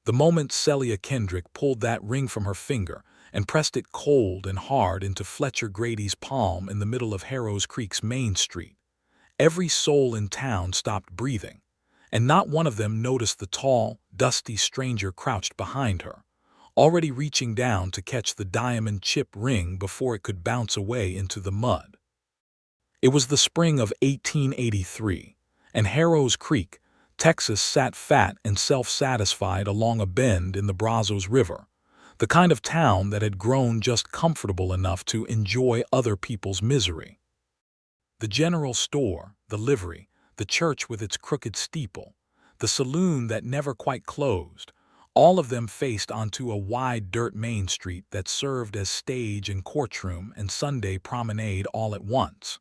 The moment Celia Kendrick pulled that ring from her finger and pressed it cold and hard into Fletcher Grady's palm in the middle of Harrow's Creek's Main Street, every soul in town stopped breathing, and not one of them noticed the tall, dusty stranger crouched behind her, already reaching down to catch the diamond chip ring before it could bounce away into the mud. It was the spring of 1883, and Harrow's Creek, Texas sat fat and self-satisfied along a bend in the Brazos River, the kind of town that had grown just comfortable enough to enjoy other people's misery. The general store, the livery, the church with its crooked steeple, the saloon that never quite closed, all of them faced onto a wide dirt main street that served as stage and courtroom and Sunday promenade all at once.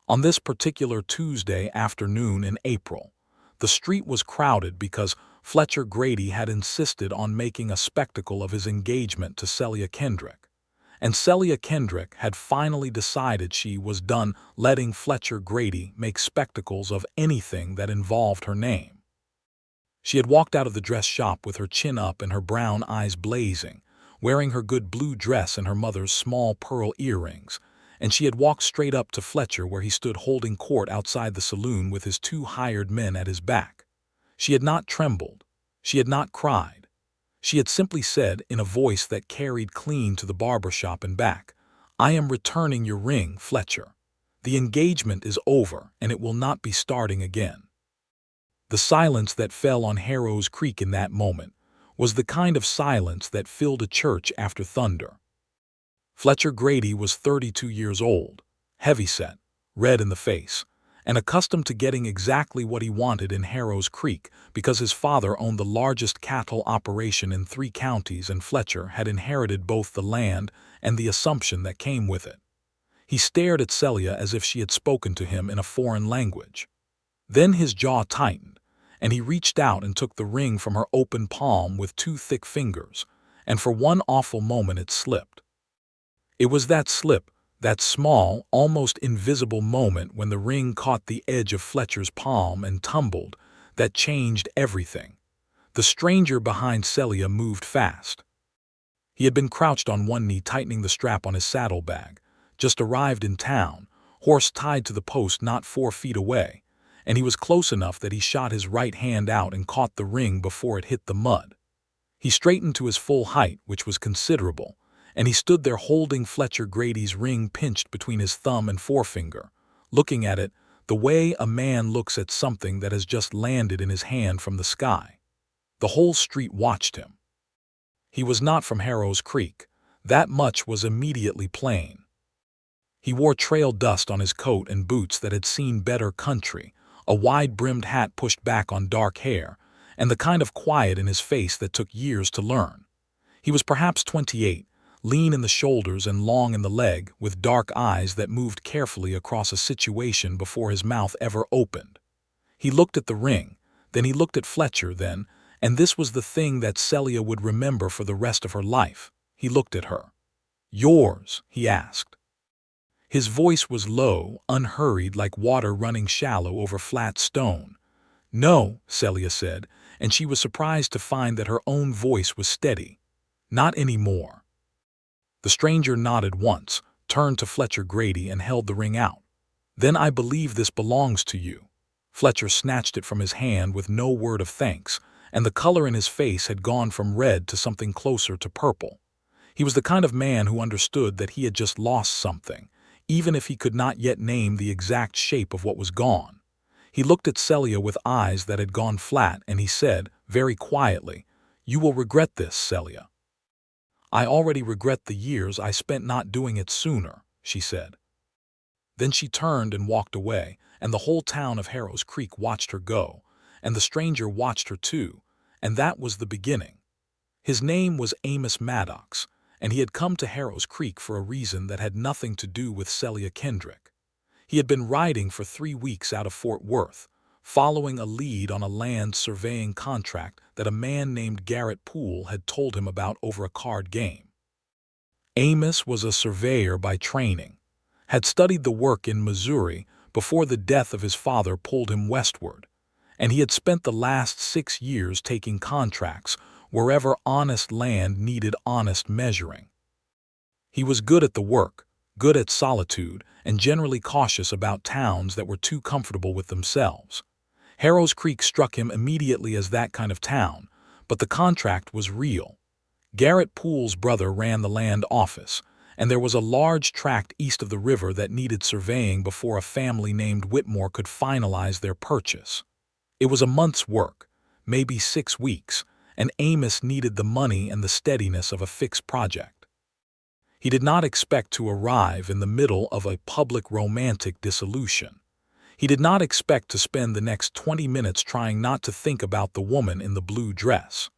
On this particular Tuesday afternoon in April, the street was crowded because Fletcher Grady had insisted on making a spectacle of his engagement to Celia Kendrick, and Celia Kendrick had finally decided she was done letting Fletcher Grady make spectacles of anything that involved her name. She had walked out of the dress shop with her chin up and her brown eyes blazing, wearing her good blue dress and her mother's small pearl earrings, and she had walked straight up to Fletcher where he stood holding court outside the saloon with his 2 hired men at his back. She had not trembled. She had not cried. She had simply said, in a voice that carried clean to the barber shop and back, "I am returning your ring, Fletcher. The engagement is over, and it will not be starting again." The silence that fell on Harrow's Creek in that moment was the kind of silence that filled a church after thunder. Fletcher Grady was 32 years old, heavyset, red in the face, and accustomed to getting exactly what he wanted in Harrow's Creek because his father owned the largest cattle operation in 3 counties and Fletcher had inherited both the land and the assumption that came with it. He stared at Celia as if she had spoken to him in a foreign language. Then his jaw tightened, and he reached out and took the ring from her open palm with 2 thick fingers, and for one awful moment it slipped. It was that slip, that small, almost invisible moment when the ring caught the edge of Fletcher's palm and tumbled, that changed everything. The stranger behind Celia moved fast. He had been crouched on one knee tightening the strap on his saddlebag, just arrived in town, horse tied to the post not 4 feet away, and he was close enough that he shot his right hand out and caught the ring before it hit the mud. He straightened to his full height, which was considerable, and he stood there holding Fletcher Grady's ring pinched between his thumb and forefinger, looking at it the way a man looks at something that has just landed in his hand from the sky. The whole street watched him. He was not from Harrow's Creek. That much was immediately plain. He wore trail dust on his coat and boots that had seen better country, a wide-brimmed hat pushed back on dark hair, and the kind of quiet in his face that took years to learn. He was perhaps 28, lean in the shoulders and long in the leg, with dark eyes that moved carefully across a situation before his mouth ever opened. He looked at the ring, then he looked at Fletcher, and this was the thing that Celia would remember for the rest of her life. He looked at her. "Yours?" he asked. His voice was low, unhurried, like water running shallow over flat stone. "No," Celia said, and she was surprised to find that her own voice was steady. "Not anymore." The stranger nodded once, turned to Fletcher Grady and held the ring out. "Then I believe this belongs to you." Fletcher snatched it from his hand with no word of thanks, and the color in his face had gone from red to something closer to purple. He was the kind of man who understood that he had just lost something, even if he could not yet name the exact shape of what was gone. He looked at Celia with eyes that had gone flat, and he said, very quietly, "You will regret this, Celia." "I already regret the years I spent not doing it sooner," she said. Then she turned and walked away, and the whole town of Harrow's Creek watched her go, and the stranger watched her too, and that was the beginning. His name was Amos Maddox, and he had come to Harrow's Creek for a reason that had nothing to do with Celia Kendrick. He had been riding for 3 weeks out of Fort Worth, following a lead on a land surveying contract that a man named Garrett Poole had told him about over a card game. Amos was a surveyor by training, had studied the work in Missouri before the death of his father pulled him westward, and he had spent the last 6 years taking contracts wherever honest land needed honest measuring. He was good at the work, good at solitude, and generally cautious about towns that were too comfortable with themselves. Harrow's Creek struck him immediately as that kind of town, but the contract was real. Garrett Poole's brother ran the land office, and there was a large tract east of the river that needed surveying before a family named Whitmore could finalize their purchase. It was a month's work, maybe 6 weeks, and Amos needed the money and the steadiness of a fixed project. He did not expect to arrive in the middle of a public romantic dissolution. He did not expect to spend the next 20 minutes trying not to think about the woman in the blue dress.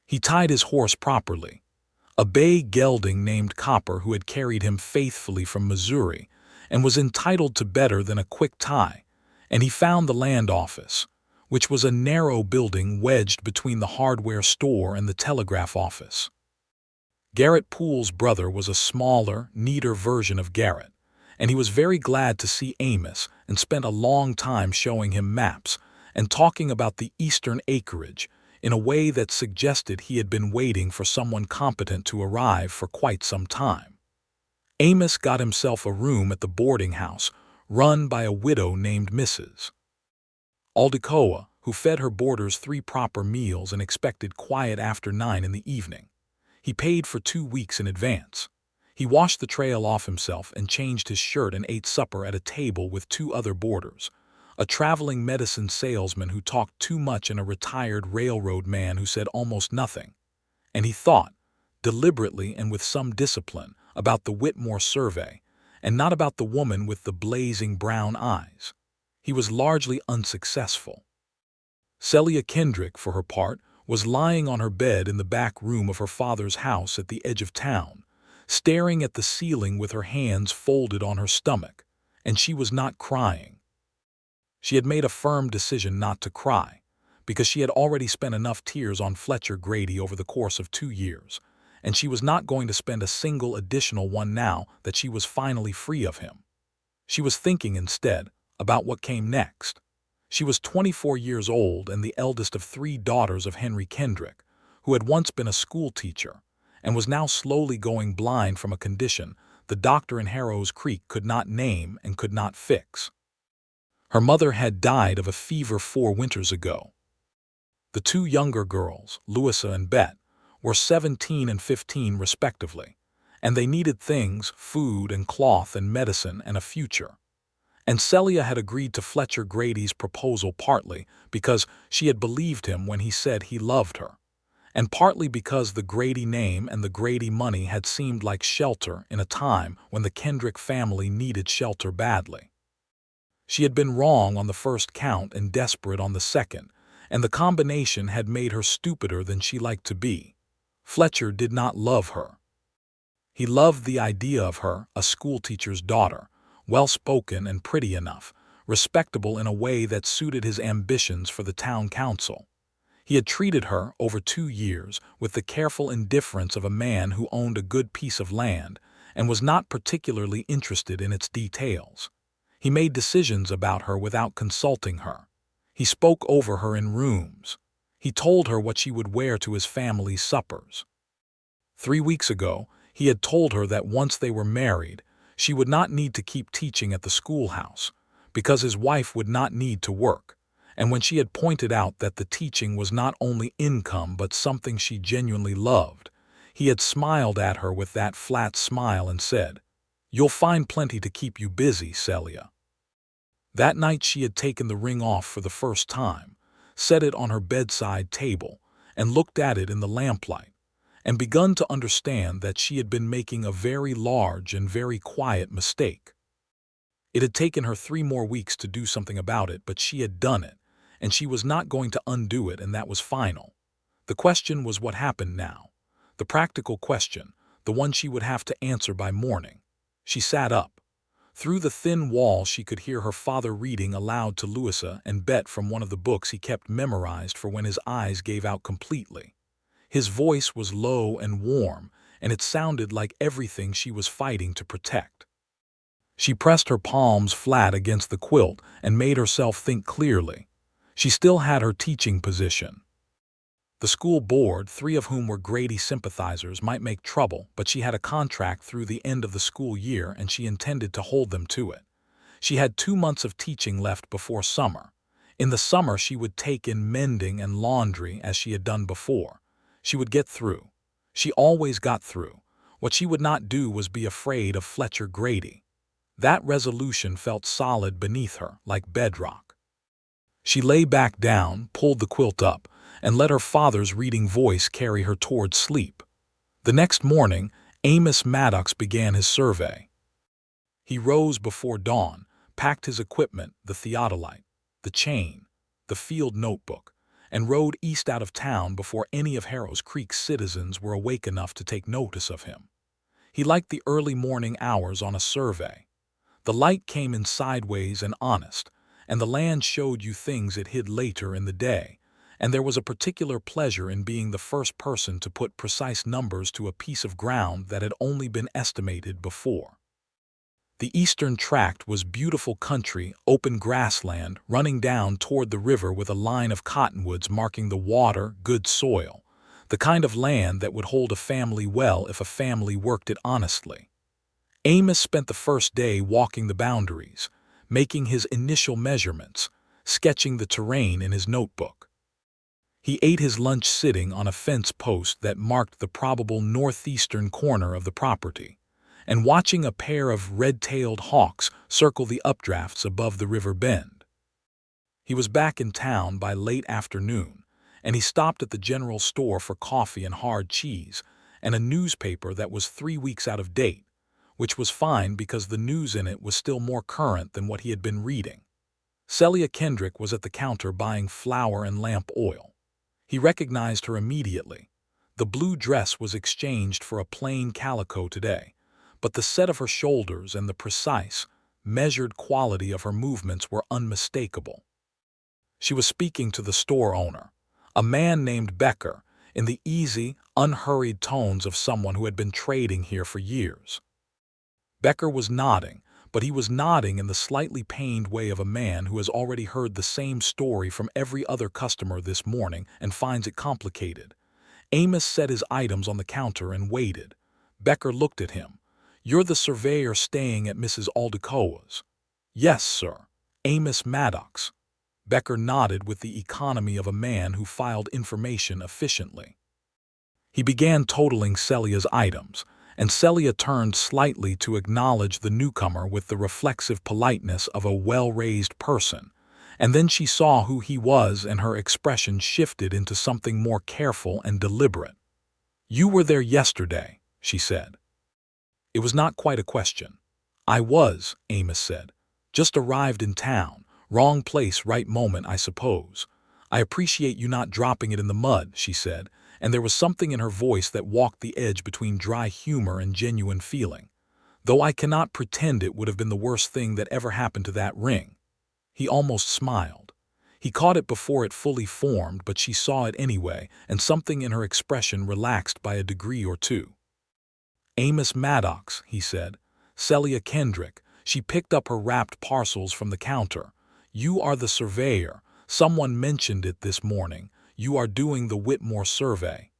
He tied his horse properly. A bay gelding named Copper who had carried him faithfully from Missouri and was entitled to better than a quick tie, and he found the land office, which was a narrow building wedged between the hardware store and the telegraph office. Garrett Poole's brother was a smaller, neater version of Garrett, and he was very glad to see Amos and spent a long time showing him maps and talking about the eastern acreage in a way that suggested he had been waiting for someone competent to arrive for quite some time. Amos got himself a room at the boarding house run by a widow named Mrs. Aldecoa, who fed her boarders 3 proper meals and expected quiet after 9 in the evening. He paid for 2 weeks in advance. He washed the trail off himself and changed his shirt and ate supper at a table with 2 other boarders, a traveling medicine salesman who talked too much and a retired railroad man who said almost nothing. And he thought, deliberately and with some discipline, about the Whitmore survey, and not about the woman with the blazing brown eyes. He was largely unsuccessful. Celia Kendrick, for her part, was lying on her bed in the back room of her father's house at the edge of town, staring at the ceiling with her hands folded on her stomach, and she was not crying. She had made a firm decision not to cry, because she had already spent enough tears on Fletcher Grady over the course of 2 years, and she was not going to spend a single additional one now that she was finally free of him. She was thinking instead about what came next. She was 24 years old and the eldest of 3 daughters of Henry Kendrick, who had once been a school teacher and was now slowly going blind from a condition the doctor in Harrow's Creek could not name and could not fix. Her mother had died of a fever 4 winters ago. The 2 younger girls, Louisa and Bet, were 17 and 15 respectively, and they needed things, food and cloth and medicine and a future. And Celia had agreed to Fletcher Grady's proposal partly because she had believed him when he said he loved her, and partly because the Grady name and the Grady money had seemed like shelter in a time when the Kendrick family needed shelter badly. She had been wrong on the first count and desperate on the second, and the combination had made her stupider than she liked to be. Fletcher did not love her. He loved the idea of her, a schoolteacher's daughter, well-spoken and pretty enough, respectable in a way that suited his ambitions for the town council. He had treated her, over 2 years, with the careful indifference of a man who owned a good piece of land and was not particularly interested in its details. He made decisions about her without consulting her. He spoke over her in rooms. He told her what she would wear to his family's suppers. 3 weeks ago, he had told her that once they were married, she would not need to keep teaching at the schoolhouse, because his wife would not need to work, and when she had pointed out that the teaching was not only income but something she genuinely loved, he had smiled at her with that flat smile and said, "You'll find plenty to keep you busy, Celia." That night she had taken the ring off for the first time, set it on her bedside table, and looked at it in the lamplight, and begun to understand that she had been making a very large and very quiet mistake. It had taken her 3 more weeks to do something about it, but she had done it, and she was not going to undo it, and that was final. The question was what happened now. The practical question, the one she would have to answer by morning. She sat up. Through the thin wall she could hear her father reading aloud to Louisa and Bet from one of the books he kept memorized for when his eyes gave out completely. His voice was low and warm, and it sounded like everything she was fighting to protect. She pressed her palms flat against the quilt and made herself think clearly. She still had her teaching position. The school board, 3 of whom were Grady sympathizers, might make trouble, but she had a contract through the end of the school year and she intended to hold them to it. She had 2 months of teaching left before summer. In the summer she would take in mending and laundry as she had done before. She would get through. She always got through. What she would not do was be afraid of Fletcher Grady. That resolution felt solid beneath her, like bedrock. She lay back down, pulled the quilt up, and let her father's reading voice carry her towards sleep. The next morning, Amos Maddox began his survey. He rose before dawn, packed his equipment, the theodolite, the chain, the field notebook, and rode east out of town before any of Harrow's Creek's citizens were awake enough to take notice of him. He liked the early morning hours on a survey. The light came in sideways and honest, and the land showed you things it hid later in the day, and there was a particular pleasure in being the first person to put precise numbers to a piece of ground that had only been estimated before. The eastern tract was beautiful country, open grassland, running down toward the river with a line of cottonwoods marking the water, good soil, the kind of land that would hold a family well if a family worked it honestly. Amos spent the first day walking the boundaries, making his initial measurements, sketching the terrain in his notebook. He ate his lunch sitting on a fence post that marked the probable northeastern corner of the property, and watching a pair of red-tailed hawks circle the updrafts above the river bend. He was back in town by late afternoon, and he stopped at the general store for coffee and hard cheese and a newspaper that was 3 weeks out of date, which was fine because the news in it was still more current than what he had been reading. Celia Kendrick was at the counter buying flour and lamp oil. He recognized her immediately. The blue dress was exchanged for a plain calico today, but the set of her shoulders and the precise, measured quality of her movements were unmistakable. She was speaking to the store owner, a man named Becker, in the easy, unhurried tones of someone who had been trading here for years. Becker was nodding, but he was nodding in the slightly pained way of a man who has already heard the same story from every other customer this morning and finds it complicated. Amos set his items on the counter and waited. Becker looked at him. "You're the surveyor staying at Mrs. Aldecoa's?" "Yes, sir. Amos Maddox." Becker nodded with the economy of a man who filed information efficiently. He began totaling Celia's items, and Celia turned slightly to acknowledge the newcomer with the reflexive politeness of a well-raised person, and then she saw who he was and her expression shifted into something more careful and deliberate. "You were there yesterday," she said. It was not quite a question. "I was," Amos said. "Just arrived in town. Wrong place, right moment, I suppose." "I appreciate you not dropping it in the mud," she said, and there was something in her voice that walked the edge between dry humor and genuine feeling. "Though I cannot pretend it would have been the worst thing that ever happened to that ring." He almost smiled. He caught it before it fully formed, but she saw it anyway, and something in her expression relaxed by a degree or two. "Amos Maddox," he said. "Celia Kendrick." She picked up her wrapped parcels from the counter. "You are the surveyor. Someone mentioned it this morning. You are doing the Whitmore survey."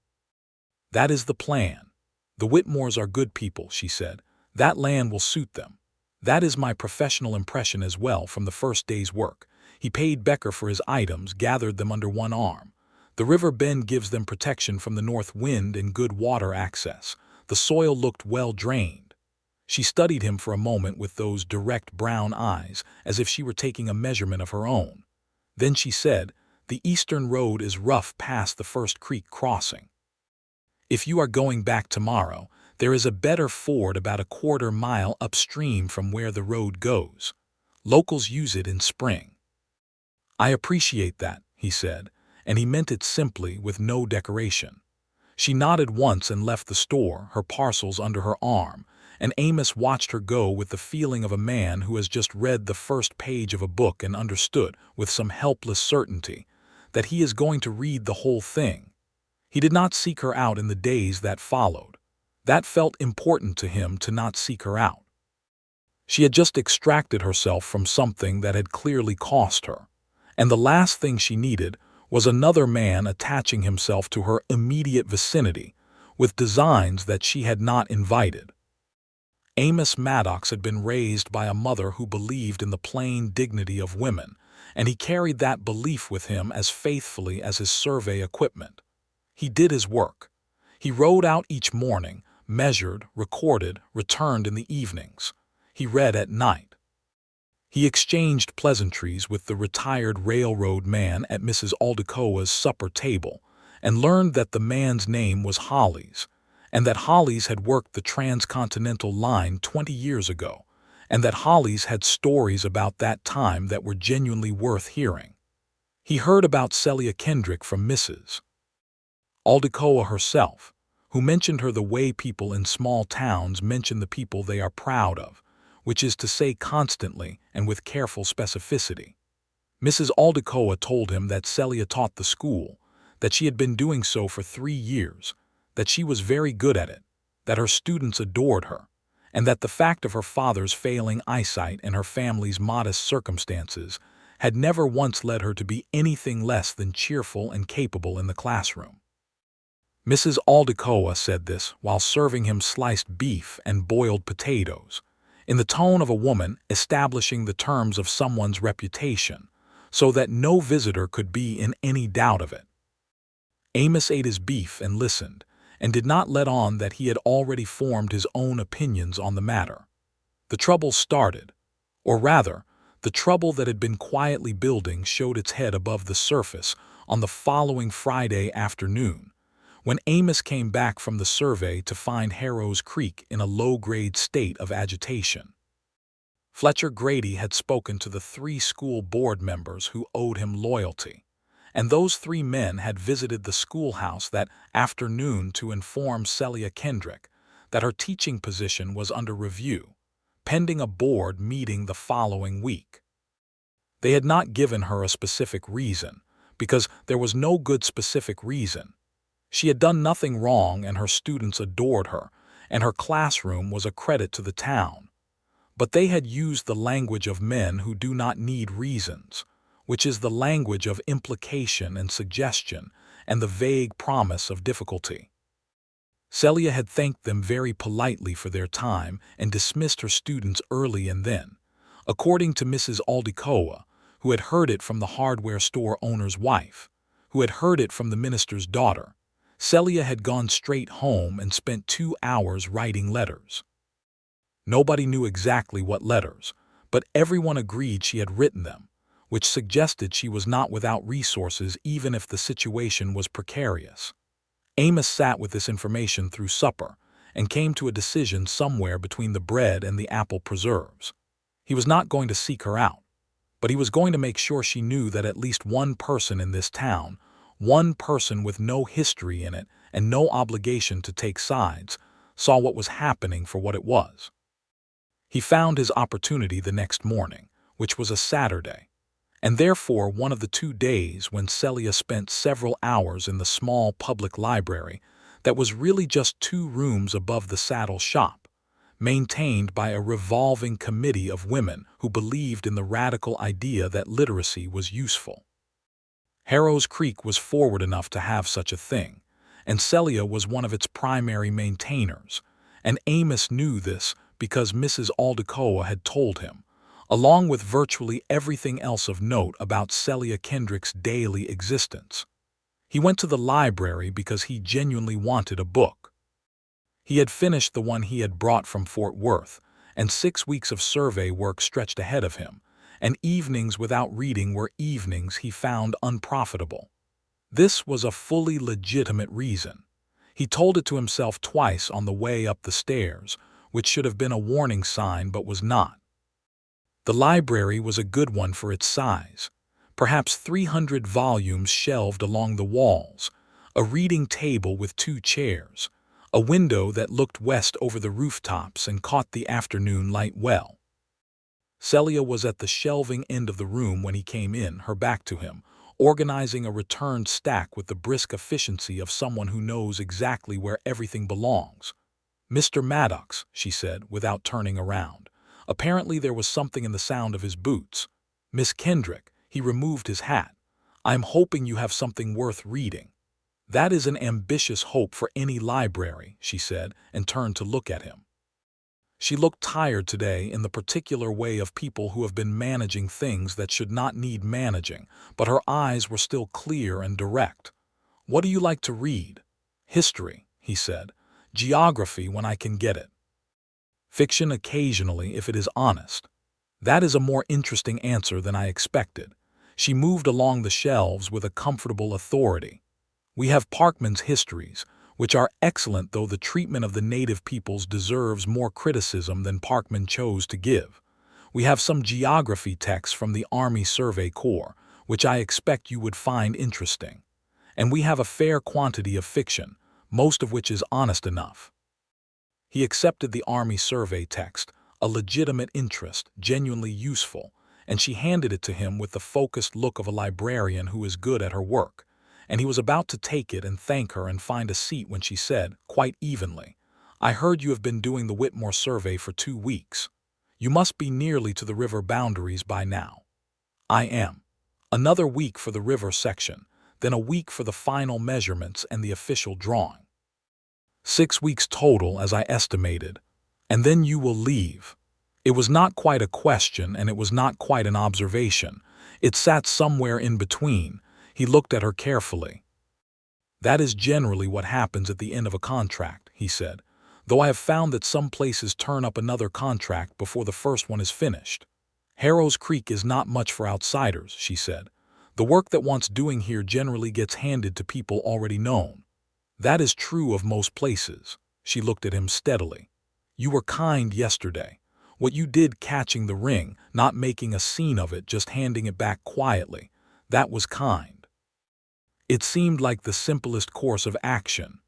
"That is the plan. The Whitmores are good people," she said. "That land will suit them. That is my professional impression as well from the first day's work." He paid Becker for his items, gathered them under one arm. "The river bend gives them protection from the north wind and good water access. The soil looked well drained." She studied him for a moment with those direct brown eyes, as if she were taking a measurement of her own. Then she said, "The eastern road is rough past the first creek crossing. If you are going back tomorrow, there is a better ford about a quarter-mile upstream from where the road goes. Locals use it in spring." "I appreciate that," he said, and he meant it simply, with no decoration. She nodded once and left the store, her parcels under her arm, and Amos watched her go with the feeling of a man who has just read the first page of a book and understood, with some helpless certainty, that he is going to read the whole thing. He did not seek her out in the days that followed. That felt important to him, to not seek her out. She had just extracted herself from something that had clearly cost her, and the last thing she needed was another man attaching himself to her immediate vicinity with designs that she had not invited. Amos Maddox had been raised by a mother who believed in the plain dignity of women, and he carried that belief with him as faithfully as his survey equipment. He did his work. He rode out each morning, measured, recorded, returned in the evenings. He read at night. He exchanged pleasantries with the retired railroad man at Mrs. Aldecoa's supper table and learned that the man's name was Hollies, and that Hollies had worked the transcontinental line 20 years ago, and that Hollies had stories about that time that were genuinely worth hearing. He heard about Celia Kendrick from Mrs. Aldecoa herself, who mentioned her the way people in small towns mention the people they are proud of, which is to say constantly and with careful specificity. Mrs. Aldecoa told him that Celia taught the school, that she had been doing so for 3 years, that she was very good at it, that her students adored her, and that the fact of her father's failing eyesight and her family's modest circumstances had never once led her to be anything less than cheerful and capable in the classroom. Mrs. Aldecoa said this while serving him sliced beef and boiled potatoes, in the tone of a woman establishing the terms of someone's reputation, so that no visitor could be in any doubt of it. Amos ate his beef and listened, and did not let on that he had already formed his own opinions on the matter. The trouble started, or rather, the trouble that had been quietly building showed its head above the surface on the following Friday afternoon, when Amos came back from the survey to find Harrow's Creek in a low-grade state of agitation. Fletcher Grady had spoken to the 3 school board members who owed him loyalty, and those 3 men had visited the schoolhouse that afternoon to inform Celia Kendrick that her teaching position was under review, pending a board meeting the following week. They had not given her a specific reason, because there was no good specific reason. She had done nothing wrong and her students adored her, and her classroom was a credit to the town. But they had used the language of men who do not need reasons, which is the language of implication and suggestion and the vague promise of difficulty. Celia had thanked them very politely for their time and dismissed her students early, and then, according to Mrs. Aldecoa, who had heard it from the hardware store owner's wife, who had heard it from the minister's daughter, Celia had gone straight home and spent 2 hours writing letters. Nobody knew exactly what letters, but everyone agreed she had written them, which suggested she was not without resources even if the situation was precarious. Amos sat with this information through supper and came to a decision somewhere between the bread and the apple preserves. He was not going to seek her out, but he was going to make sure she knew that at least one person in this town, one person with no history in it and no obligation to take sides, saw what was happening for what it was. He found his opportunity the next morning, which was a Saturday, and therefore one of the 2 days when Celia spent several hours in the small public library that was really just 2 rooms above the saddle shop, maintained by a revolving committee of women who believed in the radical idea that literacy was useful. Harrow's Creek was forward enough to have such a thing, and Celia was one of its primary maintainers, and Amos knew this because Mrs. Aldecoa had told him, along with virtually everything else of note about Celia Kendrick's daily existence. He went to the library because he genuinely wanted a book. He had finished the one he had brought from Fort Worth, and 6 weeks of survey work stretched ahead of him, and evenings without reading were evenings he found unprofitable. This was a fully legitimate reason. He told it to himself twice on the way up the stairs, which should have been a warning sign but was not. The library was a good one for its size, perhaps 300 volumes shelved along the walls, a reading table with 2 chairs, a window that looked west over the rooftops and caught the afternoon light well. Celia was at the shelving end of the room when he came in, her back to him, organizing a returned stack with the brisk efficiency of someone who knows exactly where everything belongs. "Mr. Maddox," she said, without turning around. Apparently there was something in the sound of his boots. "Miss Kendrick," He removed his hat. "I'm hoping you have something worth reading." "That is an ambitious hope for any library," she said, and turned to look at him. She looked tired today in the particular way of people who have been managing things that should not need managing, but her eyes were still clear and direct. "What do you like to read?" "History," he said. "Geography when I can get it. Fiction occasionally if it is honest." "That is a more interesting answer than I expected." She moved along the shelves with a comfortable authority. "We have Parkman's histories, which are excellent, though the treatment of the native peoples deserves more criticism than Parkman chose to give. We have some geography texts from the Army Survey Corps, which I expect you would find interesting. And we have a fair quantity of fiction, most of which is honest enough." He accepted the Army Survey text, a legitimate interest, genuinely useful, and she handed it to him with the focused look of a librarian who is good at her work. And he was about to take it and thank her and find a seat when she said, quite evenly, "I heard you have been doing the Whitmore survey for 2 weeks. You must be nearly to the river boundaries by now." "I am. Another week for the river section, then a week for the final measurements and the official drawing. 6 weeks total, as I estimated. And then you will leave." It was not quite a question, and it was not quite an observation. It sat somewhere in between. He looked at her carefully. "That is generally what happens at the end of a contract," he said, "though I have found that some places turn up another contract before the first one is finished." "Harrow's Creek is not much for outsiders," she said. "The work that wants doing here generally gets handed to people already known." "That is true of most places." She looked at him steadily. "You were kind yesterday. What you did catching the ring, not making a scene of it, just handing it back quietly, that was kind. It seemed like the simplest course of action."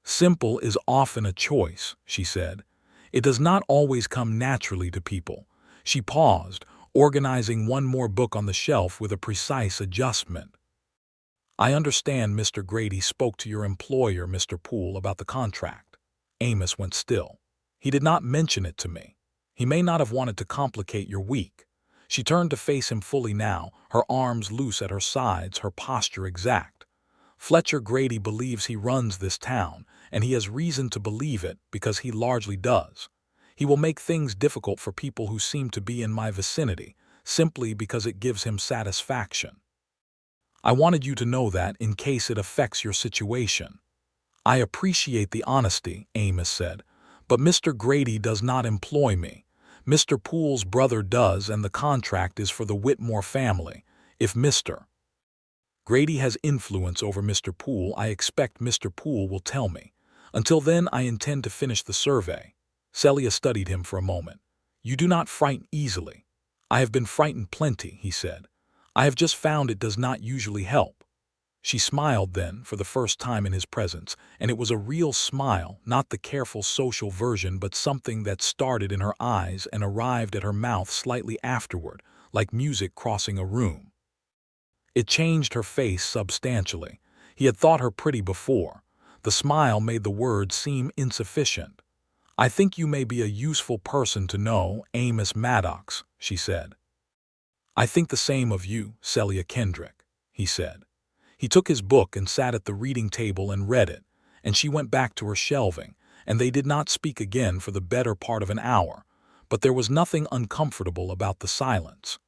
"Simple is often a choice," she said. "It does not always come naturally to people." She paused, organizing one more book on the shelf with a precise adjustment. "I understand Mr. Grady spoke to your employer, Mr. Poole, about the contract." Amos went still. "He did not mention it to me. He may not have wanted to complicate your week." She turned to face him fully now, her arms loose at her sides, her posture exact. "Fletcher Grady believes he runs this town, and he has reason to believe it because he largely does. He will make things difficult for people who seem to be in my vicinity, simply because it gives him satisfaction. I wanted you to know that in case it affects your situation." "I appreciate the honesty," Amos said, "but Mr. Grady does not employ me. Mr. Poole's brother does, and the contract is for the Whitmore family. If Mr. Grady has influence over Mr. Poole, I expect Mr. Poole will tell me. Until then, I intend to finish the survey." Celia studied him for a moment. "You do not frighten easily." "I have been frightened plenty," he said. "I have just found it does not usually help." She smiled then, for the first time in his presence, and it was a real smile, not the careful social version, but something that started in her eyes and arrived at her mouth slightly afterward, like music crossing a room. It changed her face substantially. He had thought her pretty before. The smile made the words seem insufficient. "I think you may be a useful person to know, Amos Maddox," she said. "I think the same of you, Celia Kendrick," he said. He took his book and sat at the reading table and read it, and she went back to her shelving, and they did not speak again for the better part of an hour, but there was nothing uncomfortable about the silence.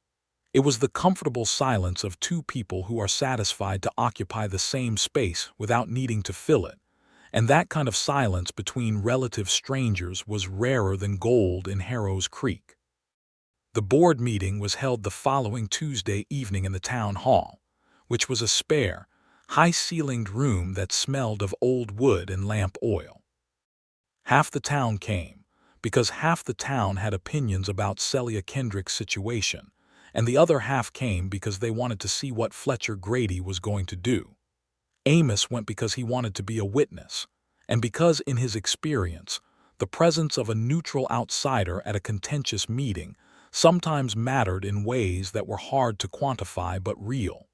It was the comfortable silence of two people who are satisfied to occupy the same space without needing to fill it, and that kind of silence between relative strangers was rarer than gold in Harrow's Creek. The board meeting was held the following Tuesday evening in the town hall, which was a spare, high-ceilinged room that smelled of old wood and lamp oil. Half the town came, because half the town had opinions about Celia Kendrick's situation, and the other half came because they wanted to see what Fletcher Grady was going to do. Amos went because he wanted to be a witness, and because, in his experience, the presence of a neutral outsider at a contentious meeting sometimes mattered in ways that were hard to quantify but real.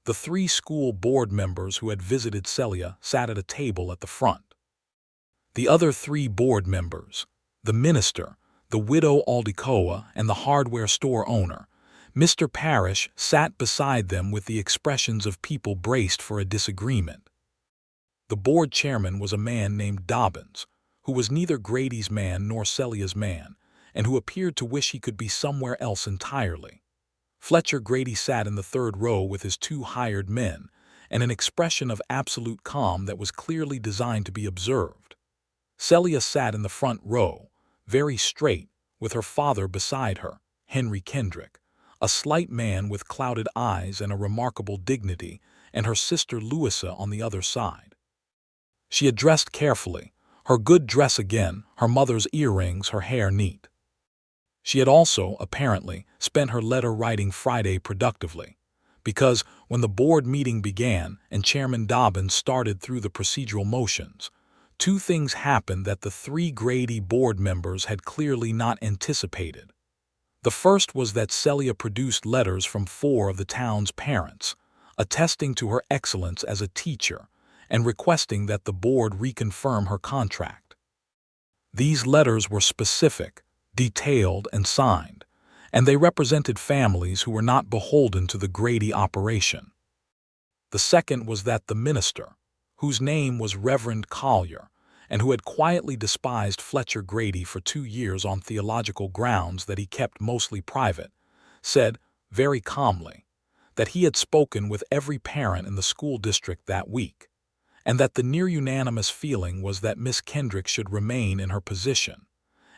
The 3 school board members who had visited Celia sat at a table at the front. The other 3 board members, the minister, the widow Aldecoa, and the hardware store owner, Mr. Parrish sat beside them with the expressions of people braced for a disagreement. The board chairman was a man named Dobbins, who was neither Grady's man nor Celia's man, and who appeared to wish he could be somewhere else entirely. Fletcher Grady sat in the third row with his two hired men, and an expression of absolute calm that was clearly designed to be observed. Celia sat in the front row, very straight, with her father beside her, Henry Kendrick, a slight man with clouded eyes and a remarkable dignity, and her sister Louisa on the other side. She had dressed carefully, her good dress again, her mother's earrings, her hair neat. She had also, apparently, spent her letter-writing Friday productively, because when the board meeting began and Chairman Dobbins started through the procedural motions, two things happened that the three Grady board members had clearly not anticipated. The first was that Celia produced letters from 4 of the town's parents, attesting to her excellence as a teacher and requesting that the board reconfirm her contract. These letters were specific, detailed, and signed, and they represented families who were not beholden to the Grady operation. The second was that the minister, whose name was Reverend Collier, and who had quietly despised Fletcher Grady for 2 years on theological grounds that he kept mostly private, said, very calmly, that he had spoken with every parent in the school district that week, and that the near-unanimous feeling was that Miss Kendrick should remain in her position,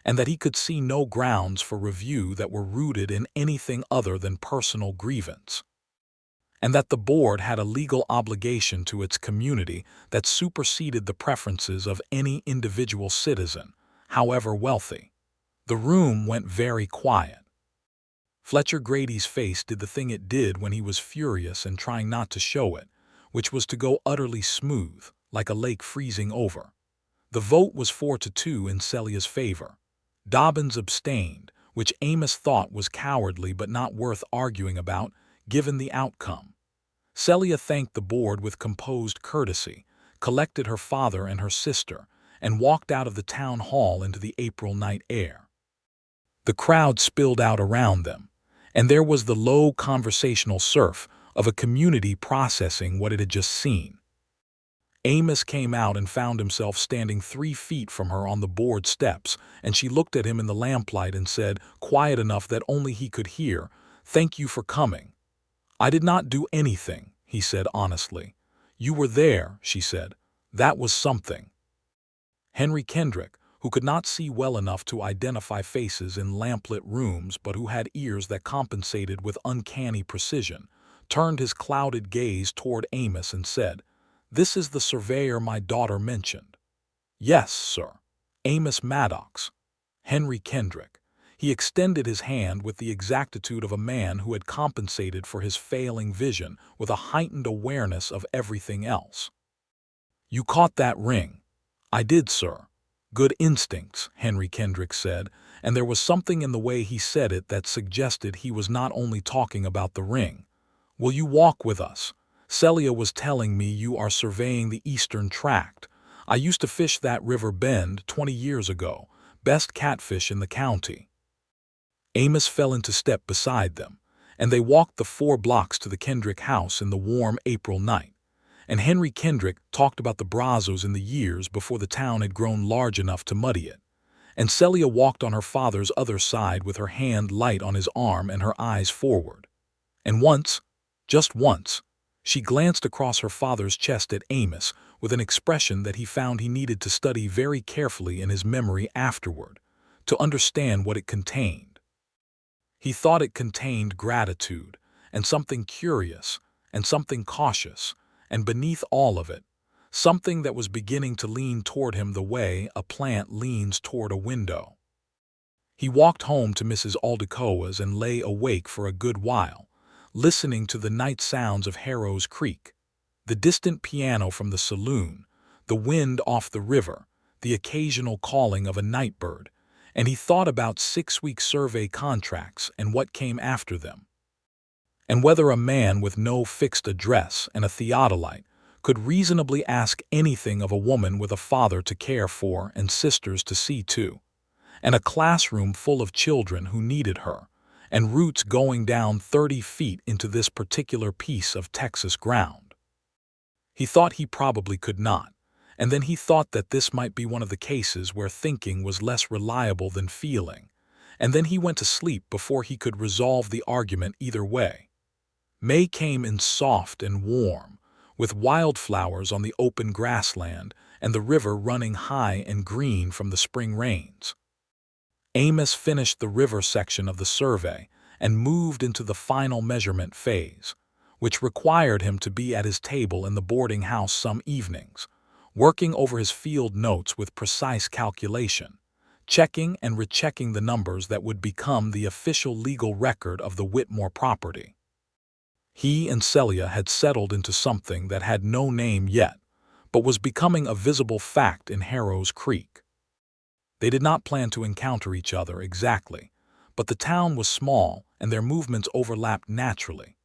and that he could see no grounds for review that were rooted in anything other than personal grievance, and that the board had a legal obligation to its community that superseded the preferences of any individual citizen, however wealthy. The room went very quiet. Fletcher Grady's face did the thing it did when he was furious and trying not to show it, which was to go utterly smooth, like a lake freezing over. The vote was 4-2 in Celia's favor. Dobbins abstained, which Amos thought was cowardly but not worth arguing about, given the outcome. Celia thanked the board with composed courtesy, collected her father and her sister, and walked out of the town hall into the April night air. The crowd spilled out around them, and there was the low conversational surf of a community processing what it had just seen. Amos came out and found himself standing 3 feet from her on the board steps, and she looked at him in the lamplight and said, quiet enough that only he could hear, "Thank you for coming." "I did not do anything," he said honestly. "You were there," she said. "That was something." Henry Kendrick, who could not see well enough to identify faces in lamplit rooms but who had ears that compensated with uncanny precision, turned his clouded gaze toward Amos and said, "This is the surveyor my daughter mentioned." "Yes, sir. Amos Maddox." Henry Kendrick. He extended his hand with the exactitude of a man who had compensated for his failing vision with a heightened awareness of everything else. "You caught that ring." "I did, sir." "Good instincts," Henry Kendrick said, and there was something in the way he said it that suggested he was not only talking about the ring. "Will you walk with us? Celia was telling me you are surveying the eastern tract. I used to fish that river bend 20 years ago, best catfish in the county." Amos fell into step beside them, and they walked the 4 blocks to the Kendrick house in the warm April night, and Henry Kendrick talked about the Brazos in the years before the town had grown large enough to muddy it, and Celia walked on her father's other side with her hand light on his arm and her eyes forward. And once, just once, she glanced across her father's chest at Amos with an expression that he found he needed to study very carefully in his memory afterward, to understand what it contained. He thought it contained gratitude, and something curious, and something cautious, and beneath all of it, something that was beginning to lean toward him the way a plant leans toward a window. He walked home to Mrs. Aldecoa's and lay awake for a good while, listening to the night sounds of Harrow's Creek, the distant piano from the saloon, the wind off the river, the occasional calling of a night bird, and he thought about 6-week survey contracts and what came after them, and whether a man with no fixed address and a theodolite could reasonably ask anything of a woman with a father to care for and sisters to see to, and a classroom full of children who needed her, and roots going down 30 feet into this particular piece of Texas ground. He thought he probably could not, and then he thought that this might be one of the cases where thinking was less reliable than feeling, and then he went to sleep before he could resolve the argument either way. May came in soft and warm, with wildflowers on the open grassland and the river running high and green from the spring rains. Amos finished the river section of the survey and moved into the final measurement phase, which required him to be at his table in the boarding house some evenings, working over his field notes with precise calculation, checking and rechecking the numbers that would become the official legal record of the Whitmore property. He and Celia had settled into something that had no name yet, but was becoming a visible fact in Harrow's Creek. They did not plan to encounter each other exactly, but the town was small and their movements overlapped naturally.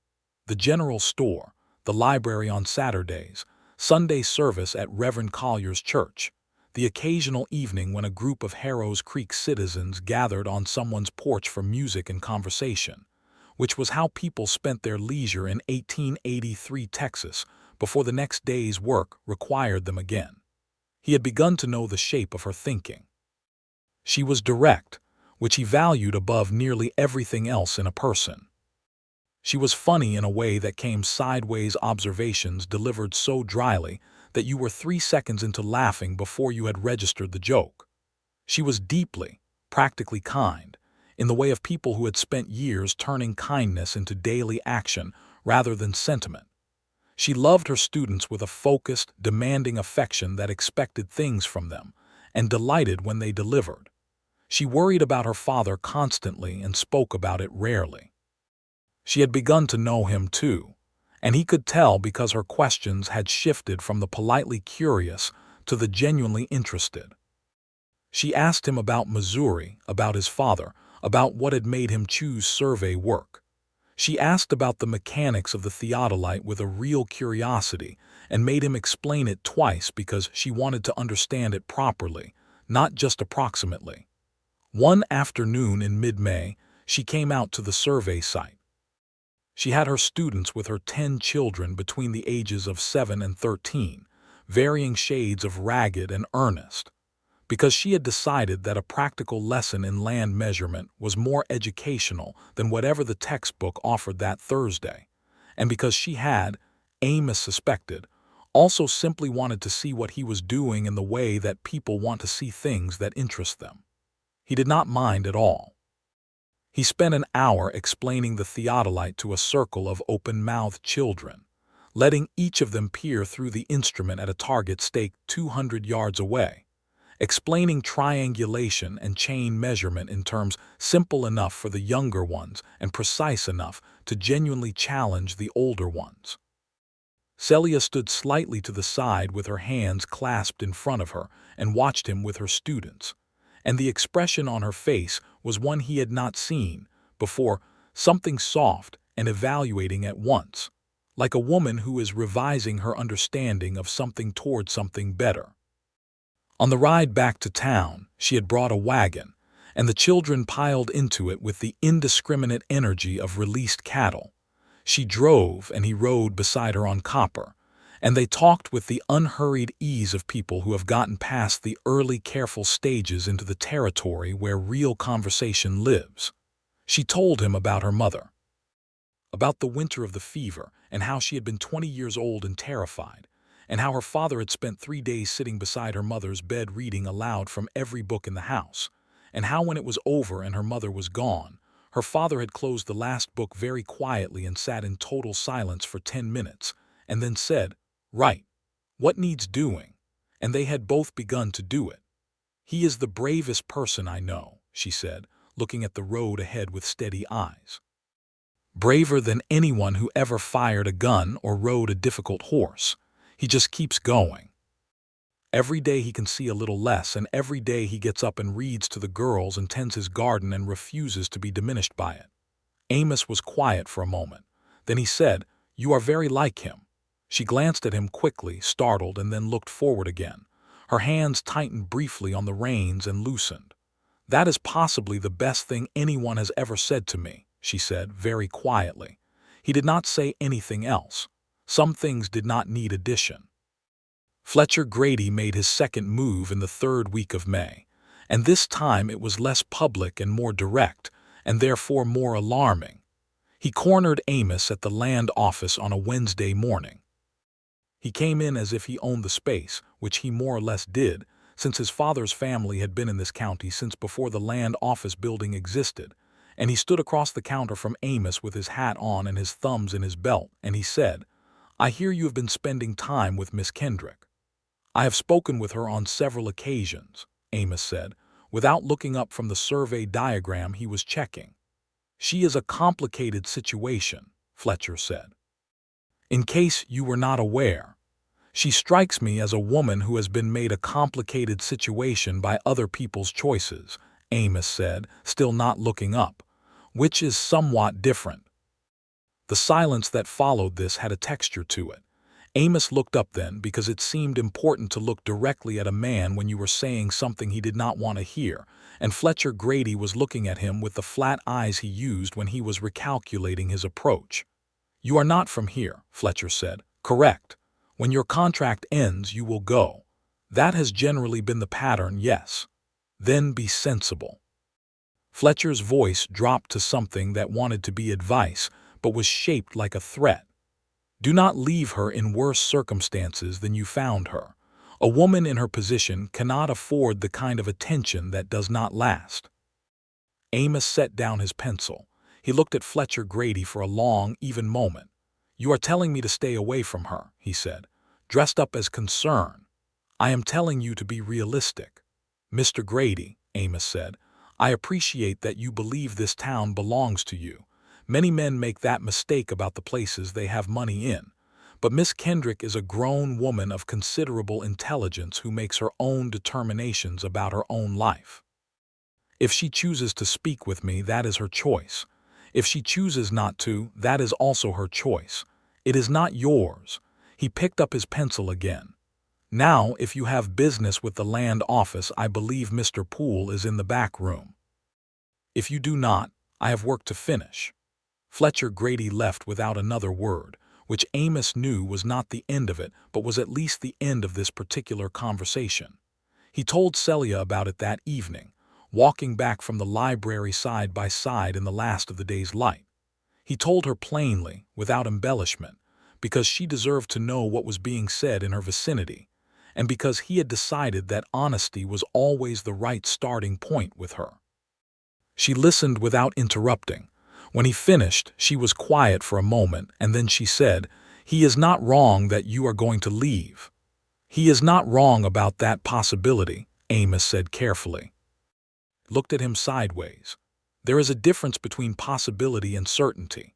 The general store, the library on Saturdays, Sunday service at Reverend Collier's church, the occasional evening when a group of Harrow's Creek citizens gathered on someone's porch for music and conversation, which was how people spent their leisure in 1883 Texas before the next day's work required them again. He had begun to know the shape of her thinking. She was direct, which he valued above nearly everything else in a person. She was funny in a way that came sideways observations delivered so dryly that you were 3 seconds into laughing before you had registered the joke. She was deeply, practically kind, in the way of people who had spent years turning kindness into daily action rather than sentiment. She loved her students with a focused, demanding affection that expected things from them, and delighted when they delivered. She worried about her father constantly and spoke about it rarely. She had begun to know him too, and he could tell because her questions had shifted from the politely curious to the genuinely interested. She asked him about Missouri, about his father, about what had made him choose survey work. She asked about the mechanics of the theodolite with a real curiosity and made him explain it twice because she wanted to understand it properly, not just approximately. One afternoon in mid-May, she came out to the survey site. She had her students with her 10 children between the ages of 7 and 13, varying shades of ragged and earnest, because she had decided that a practical lesson in land measurement was more educational than whatever the textbook offered that Thursday, and because she had, Amos suspected, also simply wanted to see what he was doing in the way that people want to see things that interest them. He did not mind at all. He spent an hour explaining the theodolite to a circle of open-mouthed children, letting each of them peer through the instrument at a target staked 200 yards away, explaining triangulation and chain measurement in terms simple enough for the younger ones and precise enough to genuinely challenge the older ones. Celia stood slightly to the side with her hands clasped in front of her and watched him with her students, and the expression on her face was one he had not seen before, something soft and evaluating at once, like a woman who is revising her understanding of something toward something better. On the ride back to town, she had brought a wagon, and the children piled into it with the indiscriminate energy of released cattle. She drove and he rode beside her on copper, and they talked with the unhurried ease of people who have gotten past the early careful stages into the territory where real conversation lives. She told him about her mother, about the winter of the fever and how she had been 20 years old and terrified, and how her father had spent 3 days sitting beside her mother's bed reading aloud from every book in the house, and how when it was over and her mother was gone, her father had closed the last book very quietly and sat in total silence for 10 minutes, and then said, "Right. What needs doing?" And they had both begun to do it. "He is the bravest person I know," she said, looking at the road ahead with steady eyes. "Braver than anyone who ever fired a gun or rode a difficult horse. He just keeps going. Every day he can see a little less, and every day he gets up and reads to the girls and tends his garden and refuses to be diminished by it." Amos was quiet for a moment. Then he said, "You are very like him." She glanced at him quickly, startled, and then looked forward again. Her hands tightened briefly on the reins and loosened. "That is possibly the best thing anyone has ever said to me," she said, very quietly. He did not say anything else. Some things did not need addition. Fletcher Grady made his second move in the third week of May, and this time it was less public and more direct, and therefore more alarming. He cornered Amos at the land office on a Wednesday morning. He came in as if he owned the space, which he more or less did, since his father's family had been in this county since before the land office building existed, and he stood across the counter from Amos with his hat on and his thumbs in his belt, and he said, "I hear you have been spending time with Miss Kendrick." "I have spoken with her on several occasions," Amos said, without looking up from the survey diagram he was checking. "She is a complicated situation," Fletcher said. "In case you were not aware, she strikes me as a woman who has been made a complicated situation by other people's choices," Amos said, still not looking up, "which is somewhat different." The silence that followed this had a texture to it. Amos looked up then because it seemed important to look directly at a man when you were saying something he did not want to hear, and Fletcher Grady was looking at him with the flat eyes he used when he was recalculating his approach. "You are not from here," Fletcher said. "Correct. When your contract ends, you will go. That has generally been the pattern, yes. Then be sensible." Fletcher's voice dropped to something that wanted to be advice, but was shaped like a threat. "Do not leave her in worse circumstances than you found her. A woman in her position cannot afford the kind of attention that does not last." Amos set down his pencil. He looked at Fletcher Grady for a long, even moment. "You are telling me to stay away from her," he said, dressed up as concern. "I am telling you to be realistic." "Mr. Grady," Amos said, "I appreciate that you believe this town belongs to you. Many men make that mistake about the places they have money in. But Miss Kendrick is a grown woman of considerable intelligence who makes her own determinations about her own life. If she chooses to speak with me, that is her choice. If she chooses not to, that is also her choice. It is not yours." He picked up his pencil again. "Now, if you have business with the land office, I believe Mr. Poole is in the back room. If you do not, I have work to finish." Fletcher Grady left without another word, which Amos knew was not the end of it, but was at least the end of this particular conversation. He told Celia about it that evening, walking back from the library side by side in the last of the day's light. He told her plainly, without embellishment, because she deserved to know what was being said in her vicinity, and because he had decided that honesty was always the right starting point with her. She listened without interrupting. When he finished, she was quiet for a moment, and then she said, "He is not wrong that you are going to leave." "He is not wrong about that possibility," Amos said carefully. Looked at him sideways. "There is a difference between possibility and certainty."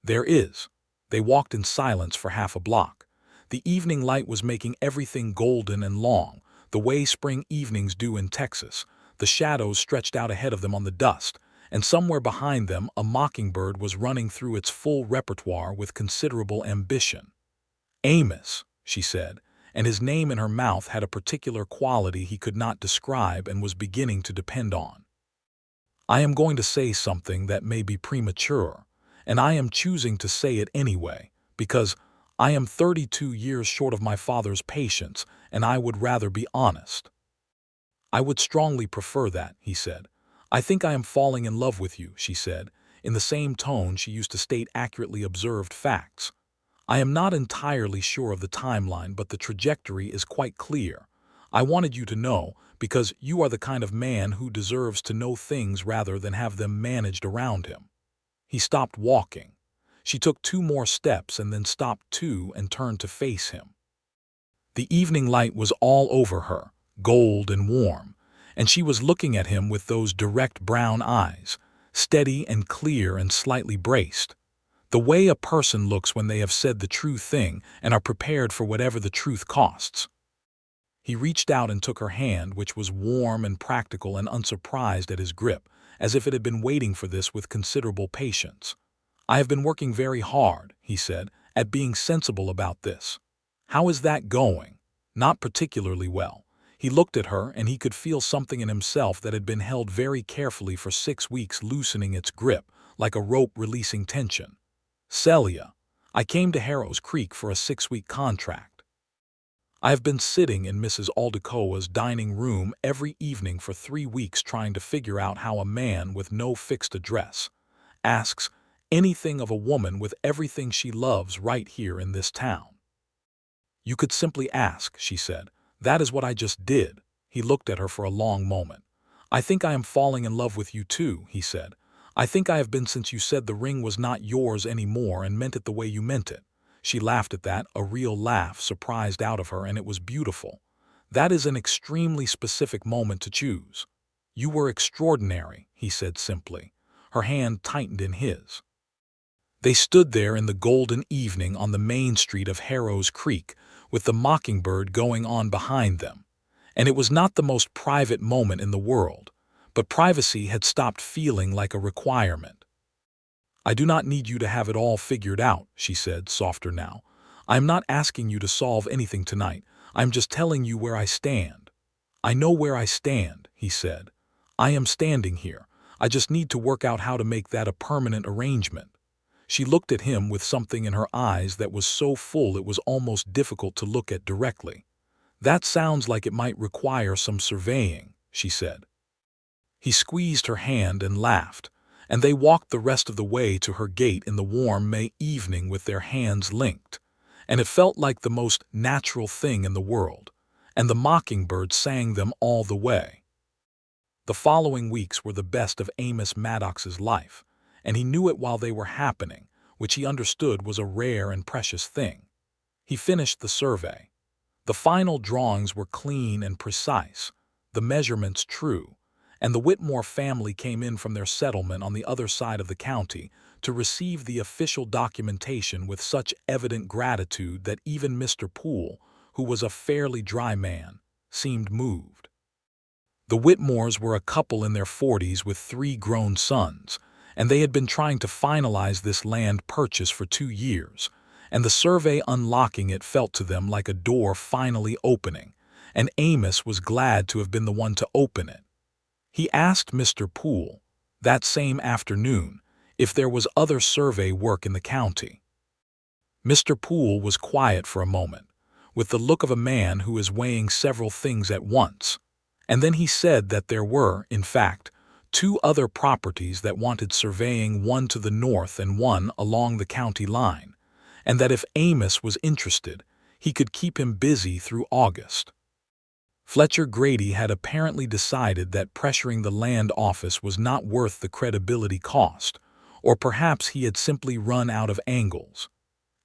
"There is." They walked in silence for half a block. The evening light was making everything golden and long, the way spring evenings do in Texas. The shadows stretched out ahead of them on the dust, and somewhere behind them a mockingbird was running through its full repertoire with considerable ambition. "Amos," she said, and his name in her mouth had a particular quality he could not describe and was beginning to depend on. "I am going to say something that may be premature, and I am choosing to say it anyway, because I am 32 years short of my father's patience, and I would rather be honest." "I would strongly prefer that," he said. "I think I am falling in love with you," she said, in the same tone she used to state accurately observed facts. "I am not entirely sure of the timeline, but the trajectory is quite clear. I wanted you to know, because you are the kind of man who deserves to know things rather than have them managed around him." He stopped walking. She took 2 more steps and then stopped too and turned to face him. The evening light was all over her, gold and warm, and she was looking at him with those direct brown eyes, steady and clear and slightly braced. The way a person looks when they have said the true thing and are prepared for whatever the truth costs. He reached out and took her hand, which was warm and practical and unsurprised at his grip, as if it had been waiting for this with considerable patience. "I have been working very hard," he said, "at being sensible about this." "How is that going?" "Not particularly well." He looked at her, and he could feel something in himself that had been held very carefully for 6 weeks loosening its grip, like a rope releasing tension. "Celia, I came to Harrow's Creek for a 6-week contract. I have been sitting in Mrs. Aldecoa's dining room every evening for 3 weeks trying to figure out how a man with no fixed address asks anything of a woman with everything she loves right here in this town." "You could simply ask," she said. "That is what I just did." He looked at her for a long moment. "I think I am falling in love with you too," he said. "I think I have been since you said the ring was not yours anymore and meant it the way you meant it." She laughed at that, a real laugh surprised out of her, and it was beautiful. "That is an extremely specific moment to choose." "You were extraordinary," he said simply. Her hand tightened in his. They stood there in the golden evening on the main street of Harrow's Creek, with the mockingbird going on behind them. And it was not the most private moment in the world, but privacy had stopped feeling like a requirement. "I do not need you to have it all figured out," she said, softer now. "I am not asking you to solve anything tonight. I am just telling you where I stand." "I know where I stand," he said. "I am standing here. I just need to work out how to make that a permanent arrangement." She looked at him with something in her eyes that was so full it was almost difficult to look at directly. "That sounds like it might require some surveying," she said. He squeezed her hand and laughed, and they walked the rest of the way to her gate in the warm May evening with their hands linked. And it felt like the most natural thing in the world, and the mockingbird sang them all the way. The following weeks were the best of Amos Maddox's life, and he knew it while they were happening, which he understood was a rare and precious thing. He finished the survey. The final drawings were clean and precise, the measurements true, and the Whitmore family came in from their settlement on the other side of the county to receive the official documentation with such evident gratitude that even Mr. Poole, who was a fairly dry man, seemed moved. The Whitmores were a couple in their 40s with 3 grown sons, and they had been trying to finalize this land purchase for 2 years, and the survey unlocking it felt to them like a door finally opening, and Amos was glad to have been the one to open it. He asked Mr. Poole, that same afternoon, if there was other survey work in the county. Mr. Poole was quiet for a moment, with the look of a man who is weighing several things at once, and then he said that there were, in fact, 2 other properties that wanted surveying, one to the north and one along the county line, and that if Amos was interested, he could keep him busy through August. Fletcher Grady had apparently decided that pressuring the land office was not worth the credibility cost, or perhaps he had simply run out of angles.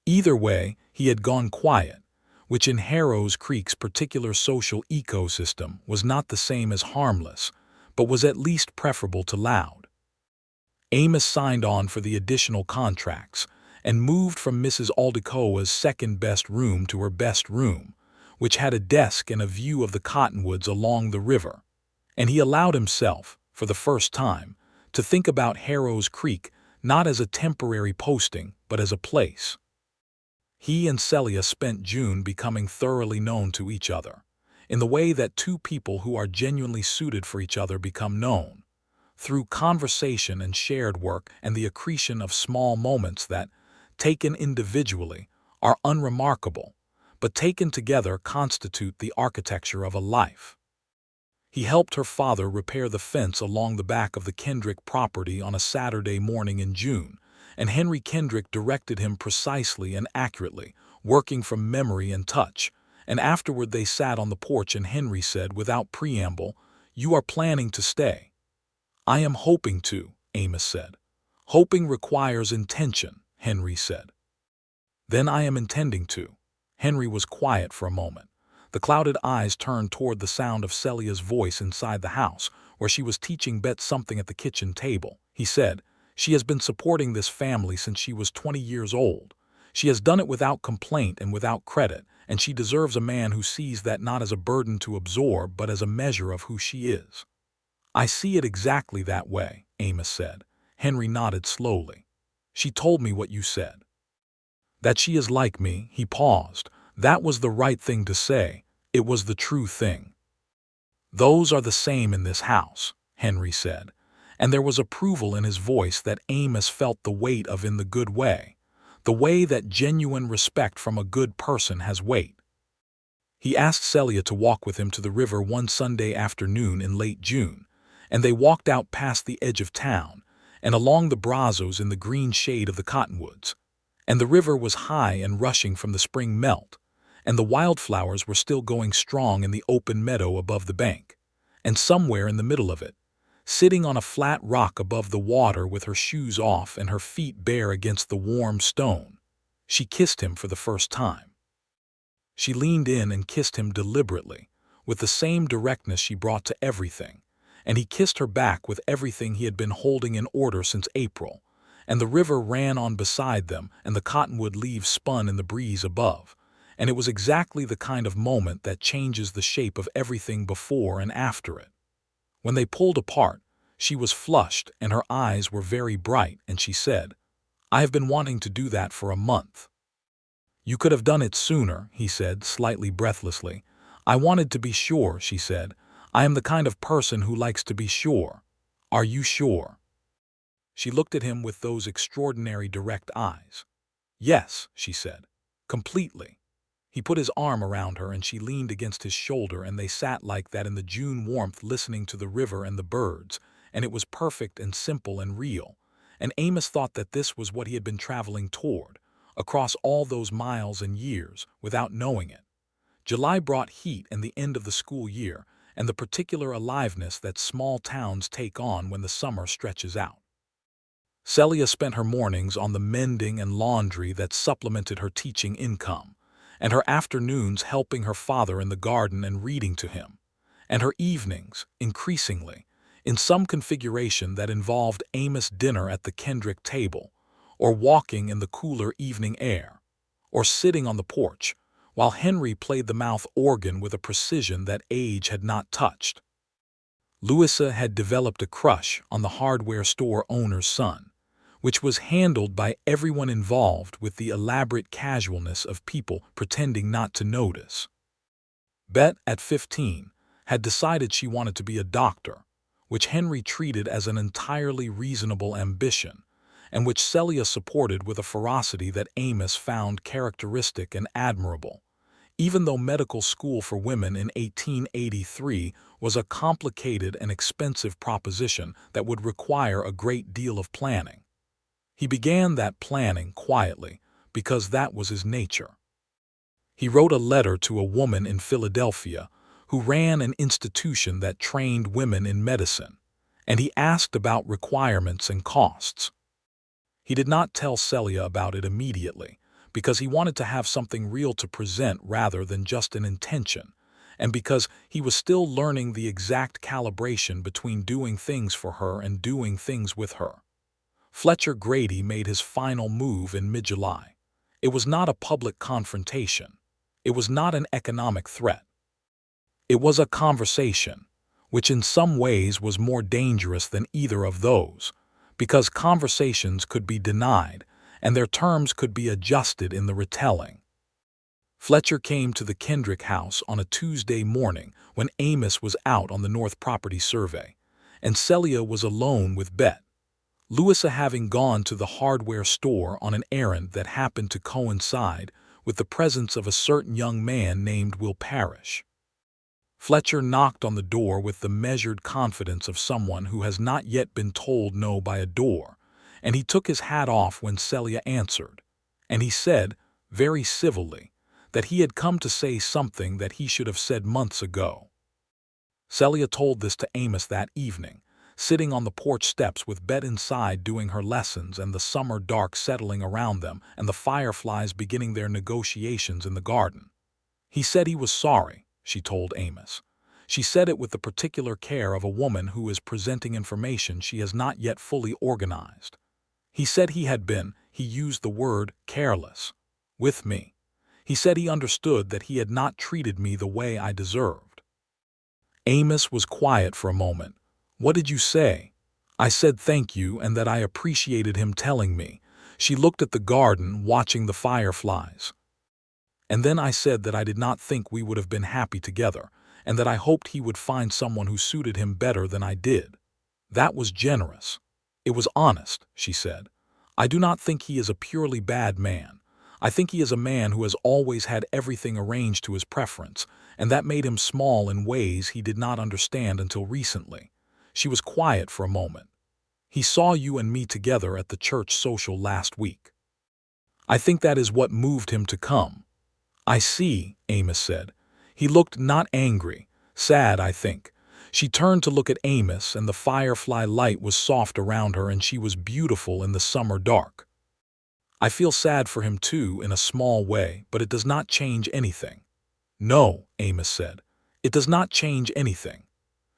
Either way, he had gone quiet, which in Harrow's Creek's particular social ecosystem was not the same as harmless, but was at least preferable to loud. Amos signed on for the additional contracts and moved from Mrs. Aldecoa's second-best room to her best room, which had a desk and a view of the cottonwoods along the river, and he allowed himself, for the first time, to think about Harrow's Creek not as a temporary posting but as a place. He and Celia spent June becoming thoroughly known to each other, in the way that 2 people who are genuinely suited for each other become known, through conversation and shared work and the accretion of small moments that, taken individually, are unremarkable, but taken together constitute the architecture of a life. He helped her father repair the fence along the back of the Kendrick property on a Saturday morning in June, and Henry Kendrick directed him precisely and accurately, working from memory and touch, and afterward they sat on the porch and Henry said without preamble, "You are planning to stay." "I am hoping to," Amos said. "Hoping requires intention," Henry said. "Then I am intending to." Henry was quiet for a moment. The clouded eyes turned toward the sound of Celia's voice inside the house, where she was teaching Bet something at the kitchen table. He said, "She has been supporting this family since she was 20 years old. She has done it without complaint and without credit, and she deserves a man who sees that not as a burden to absorb but as a measure of who she is." "I see it exactly that way," Amos said. Henry nodded slowly. "She told me what you said. That she is like me." He paused. "That was the right thing to say. It was the true thing." "Those are the same in this house," Henry said, and there was approval in his voice that Amos felt the weight of in the good way, the way that genuine respect from a good person has weight. He asked Celia to walk with him to the river one Sunday afternoon in late June, and they walked out past the edge of town and along the brazos in the green shade of the cottonwoods. And the river was high and rushing from the spring melt, and the wildflowers were still going strong in the open meadow above the bank. And somewhere in the middle of it, sitting on a flat rock above the water with her shoes off and her feet bare against the warm stone, she kissed him for the first time. She leaned in and kissed him deliberately, with the same directness she brought to everything, and he kissed her back with everything he had been holding in order since April, and the river ran on beside them and the cottonwood leaves spun in the breeze above, and it was exactly the kind of moment that changes the shape of everything before and after it. When they pulled apart, she was flushed and her eyes were very bright, and she said, "I have been wanting to do that for a month." "You could have done it sooner," he said, slightly breathlessly. "I wanted to be sure," she said. "I am the kind of person who likes to be sure. Are you sure?" She looked at him with those extraordinary direct eyes. "Yes," she said, "completely." He put his arm around her and she leaned against his shoulder, and they sat like that in the June warmth listening to the river and the birds, and it was perfect and simple and real, and Amos thought that this was what he had been traveling toward, across all those miles and years, without knowing it. July brought heat and the end of the school year, and the particular aliveness that small towns take on when the summer stretches out. Celia spent her mornings on the mending and laundry that supplemented her teaching income, and her afternoons helping her father in the garden and reading to him, and her evenings, increasingly, in some configuration that involved Amos dinner at the Kendrick table, or walking in the cooler evening air, or sitting on the porch, while Henry played the mouth organ with a precision that age had not touched. Louisa had developed a crush on the hardware store owner's son, which was handled by everyone involved with the elaborate casualness of people pretending not to notice. Bet, at 15, had decided she wanted to be a doctor, which Henry treated as an entirely reasonable ambition, and which Celia supported with a ferocity that Amos found characteristic and admirable, even though medical school for women in 1883 was a complicated and expensive proposition that would require a great deal of planning. He began that planning quietly, because that was his nature. He wrote a letter to a woman in Philadelphia who ran an institution that trained women in medicine, and he asked about requirements and costs. He did not tell Celia about it immediately, because he wanted to have something real to present rather than just an intention, and because he was still learning the exact calibration between doing things for her and doing things with her. Fletcher Grady made his final move in mid-July. It was not a public confrontation. It was not an economic threat. It was a conversation, which in some ways was more dangerous than either of those, because conversations could be denied and their terms could be adjusted in the retelling. Fletcher came to the Kendrick house on a Tuesday morning when Amos was out on the North Property Survey, and Celia was alone with Bet, Louisa having gone to the hardware store on an errand that happened to coincide with the presence of a certain young man named Will Parrish. Fletcher knocked on the door with the measured confidence of someone who has not yet been told no by a door, and he took his hat off when Celia answered, and he said, very civilly, that he had come to say something that he should have said months ago. Celia told this to Amos that evening, sitting on the porch steps with Bet inside doing her lessons and the summer dark settling around them and the fireflies beginning their negotiations in the garden. He said he was sorry, she told Amos. She said it with the particular care of a woman who is presenting information she has not yet fully organized. He said he had been, he used the word, careless, with me. He said he understood that he had not treated me the way I deserved. Amos was quiet for a moment. "What did you say?" "I said thank you and that I appreciated him telling me." She looked at the garden, watching the fireflies. "And then I said that I did not think we would have been happy together, and that I hoped he would find someone who suited him better than I did. That was generous. It was honest, she said. I do not think he is a purely bad man. I think he is a man who has always had everything arranged to his preference, and that made him small in ways he did not understand until recently. She was quiet for a moment. He saw you and me together at the church social last week. I think that is what moved him to come. I see, Amos said. He looked not angry, sad, I think. She turned to look at Amos, and the firefly light was soft around her, and she was beautiful in the summer dark. I feel sad for him too, in a small way, but it does not change anything. No, Amos said. It does not change anything.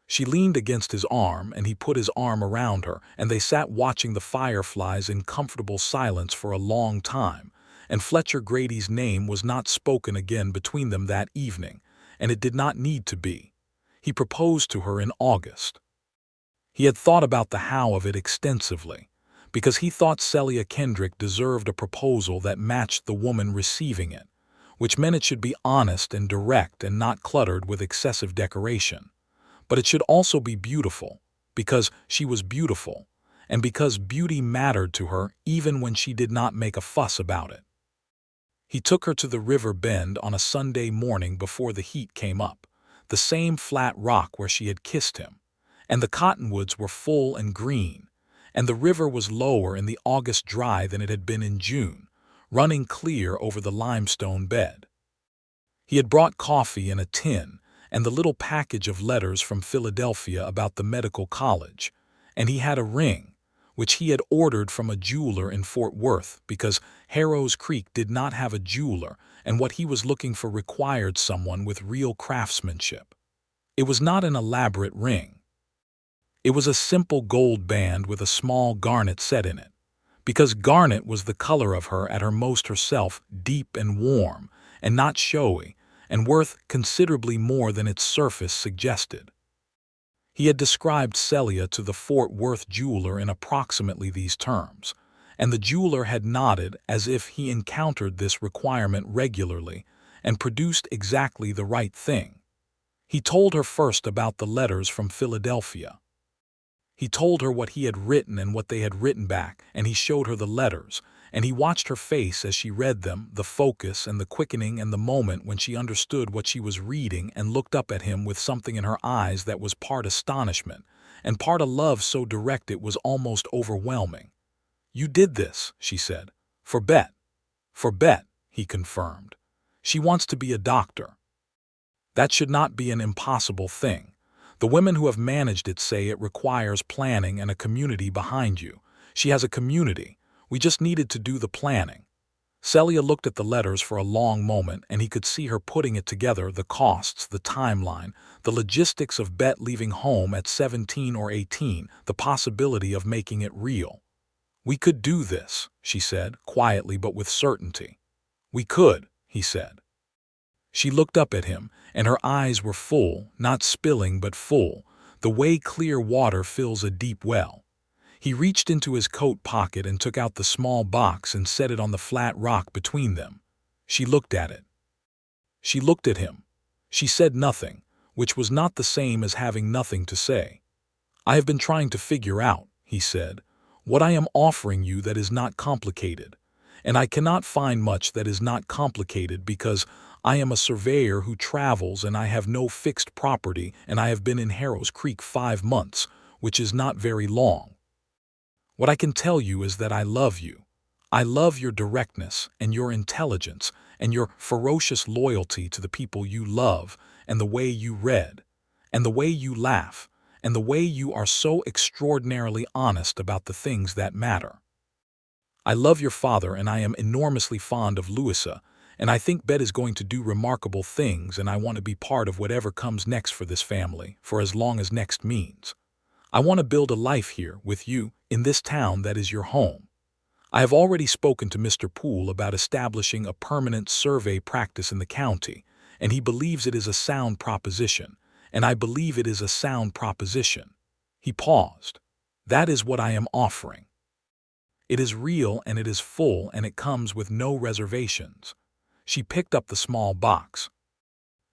She leaned against his arm, and he put his arm around her, and they sat watching the fireflies in comfortable silence for a long time, and Fletcher Grady's name was not spoken again between them that evening, and it did not need to be. He proposed to her in August. He had thought about the how of it extensively, because he thought Celia Kendrick deserved a proposal that matched the woman receiving it, which meant it should be honest and direct and not cluttered with excessive decoration. But it should also be beautiful, because she was beautiful, and because beauty mattered to her even when she did not make a fuss about it. He took her to the river bend on a Sunday morning before the heat came up, the same flat rock where she had kissed him, and the cottonwoods were full and green, and the river was lower in the August dry than it had been in June, running clear over the limestone bed. He had brought coffee in a tin, and the little package of letters from Philadelphia about the medical college, and he had a ring, which he had ordered from a jeweler in Fort Worth because Harrow's Creek did not have a jeweler, and what he was looking for required someone with real craftsmanship. It was not an elaborate ring. It was a simple gold band with a small garnet set in it, because garnet was the color of her at her most herself, deep and warm, and not showy, and worth considerably more than its surface suggested. He had described Celia to the Fort Worth jeweler in approximately these terms, and the jeweler had nodded as if he encountered this requirement regularly and produced exactly the right thing. He told her first about the letters from Philadelphia. He told her what he had written and what they had written back, and he showed her the letters, and he watched her face as she read them, the focus and the quickening and the moment when she understood what she was reading and looked up at him with something in her eyes that was part astonishment and part a love so direct it was almost overwhelming. "You did this," she said. "For Bet." "For Bet," he confirmed. "She wants to be a doctor." That should not be an impossible thing. The women who have managed it say it requires planning and a community behind you. She has a community. We just needed to do the planning. Celia looked at the letters for a long moment, and he could see her putting it together, the costs, the timeline, the logistics of Bet leaving home at 17 or 18, the possibility of making it real. "We could do this," she said, quietly but with certainty. "We could," he said. She looked up at him, and her eyes were full, not spilling but full, the way clear water fills a deep well. He reached into his coat pocket and took out the small box and set it on the flat rock between them. She looked at it. She looked at him. She said nothing, which was not the same as having nothing to say. "I have been trying to figure out," he said, "what I am offering you that is not complicated. And I cannot find much that is not complicated because I am a surveyor who travels and I have no fixed property and I have been in Harrow's Creek 5 months, which is not very long. What I can tell you is that I love you. I love your directness and your intelligence and your ferocious loyalty to the people you love and the way you read and the way you laugh and the way you are so extraordinarily honest about the things that matter. I love your father and I am enormously fond of Louisa, and I think Bet is going to do remarkable things, and I want to be part of whatever comes next for this family, for as long as next means. I want to build a life here with you in this town that is your home. I have already spoken to Mr. Poole about establishing a permanent survey practice in the county, and he believes it is a sound proposition, and I believe it is a sound proposition." He paused. "That is what I am offering. It is real and it is full and it comes with no reservations." She picked up the small box.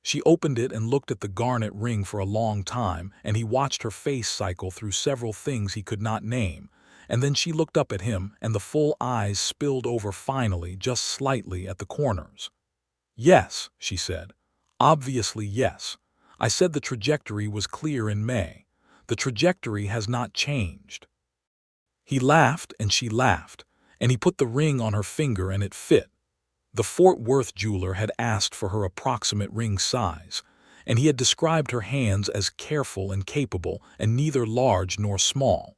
She opened it and looked at the garnet ring for a long time, and he watched her face cycle through several things he could not name, and then she looked up at him, and the full eyes spilled over finally, just slightly at the corners. "Yes," she said. "Obviously yes. I said the trajectory was clear in May. The trajectory has not changed." He laughed and she laughed, and he put the ring on her finger and it fit. The Fort Worth jeweler had asked for her approximate ring size, and he had described her hands as careful and capable and neither large nor small.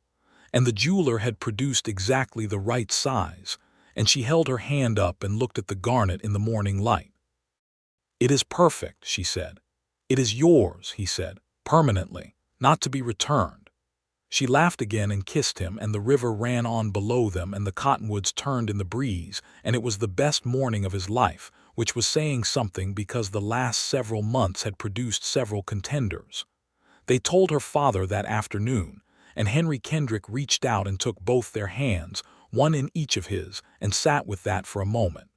And the jeweler had produced exactly the right size, and she held her hand up and looked at the garnet in the morning light. "It is perfect," she said. "It is yours," he said, "permanently, not to be returned." She laughed again and kissed him, and the river ran on below them, and the cottonwoods turned in the breeze, and it was the best morning of his life, which was saying something because the last several months had produced several contenders. They told her father that afternoon, and Henry Kendrick reached out and took both their hands, one in each of his, and sat with that for a moment.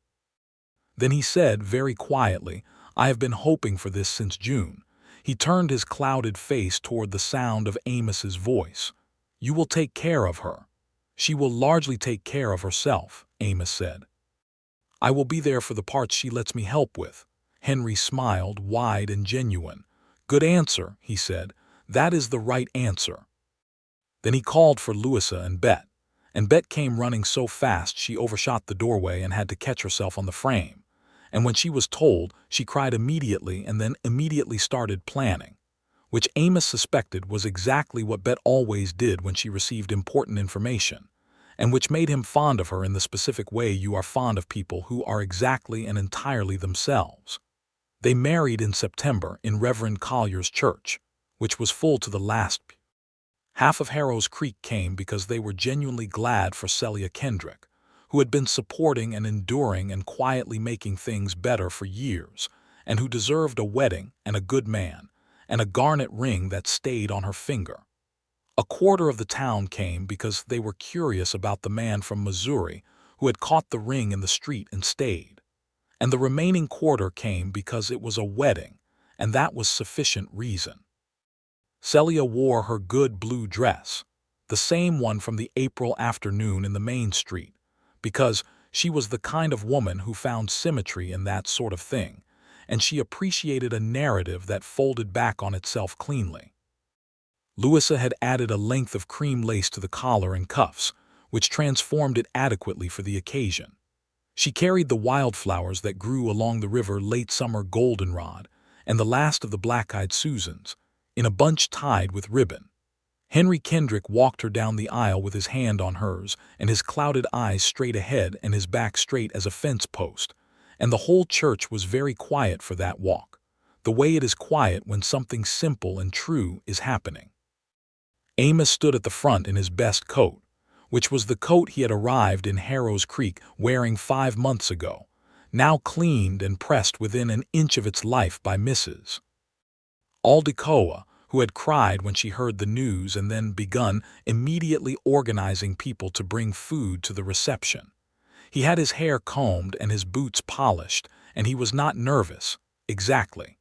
Then he said very quietly, "I have been hoping for this since June." He turned his clouded face toward the sound of Amos's voice. "You will take care of her." "She will largely take care of herself," Amos said. "I will be there for the parts she lets me help with." Henry smiled, wide and genuine. "Good answer," he said. "That is the right answer." Then he called for Louisa and Bet came running so fast she overshot the doorway and had to catch herself on the frame. And when she was told, she cried immediately and then immediately started planning, which Amos suspected was exactly what Bet always did when she received important information, and which made him fond of her in the specific way you are fond of people who are exactly and entirely themselves. They married in September in Reverend Collier's church, which was full to the last. Half of Harrow's Creek came because they were genuinely glad for Celia Kendrick, who had been supporting and enduring and quietly making things better for years, and who deserved a wedding and a good man, and a garnet ring that stayed on her finger. A quarter of the town came because they were curious about the man from Missouri who had caught the ring in the street and stayed. And the remaining quarter came because it was a wedding, and that was sufficient reason. Celia wore her good blue dress, the same one from the April afternoon in the main street, because she was the kind of woman who found symmetry in that sort of thing, and she appreciated a narrative that folded back on itself cleanly. Louisa had added a length of cream lace to the collar and cuffs, which transformed it adequately for the occasion. She carried the wildflowers that grew along the river late summer goldenrod and the last of the black-eyed Susans, in a bunch tied with ribbon. Henry Kendrick walked her down the aisle with his hand on hers and his clouded eyes straight ahead and his back straight as a fence post, and the whole church was very quiet for that walk, the way it is quiet when something simple and true is happening. Amos stood at the front in his best coat, which was the coat he had arrived in Harrow's Creek wearing 5 months ago, now cleaned and pressed within an inch of its life by Mrs. Aldecoa, who had cried when she heard the news and then begun immediately organizing people to bring food to the reception. He had his hair combed and his boots polished, and he was not nervous, exactly.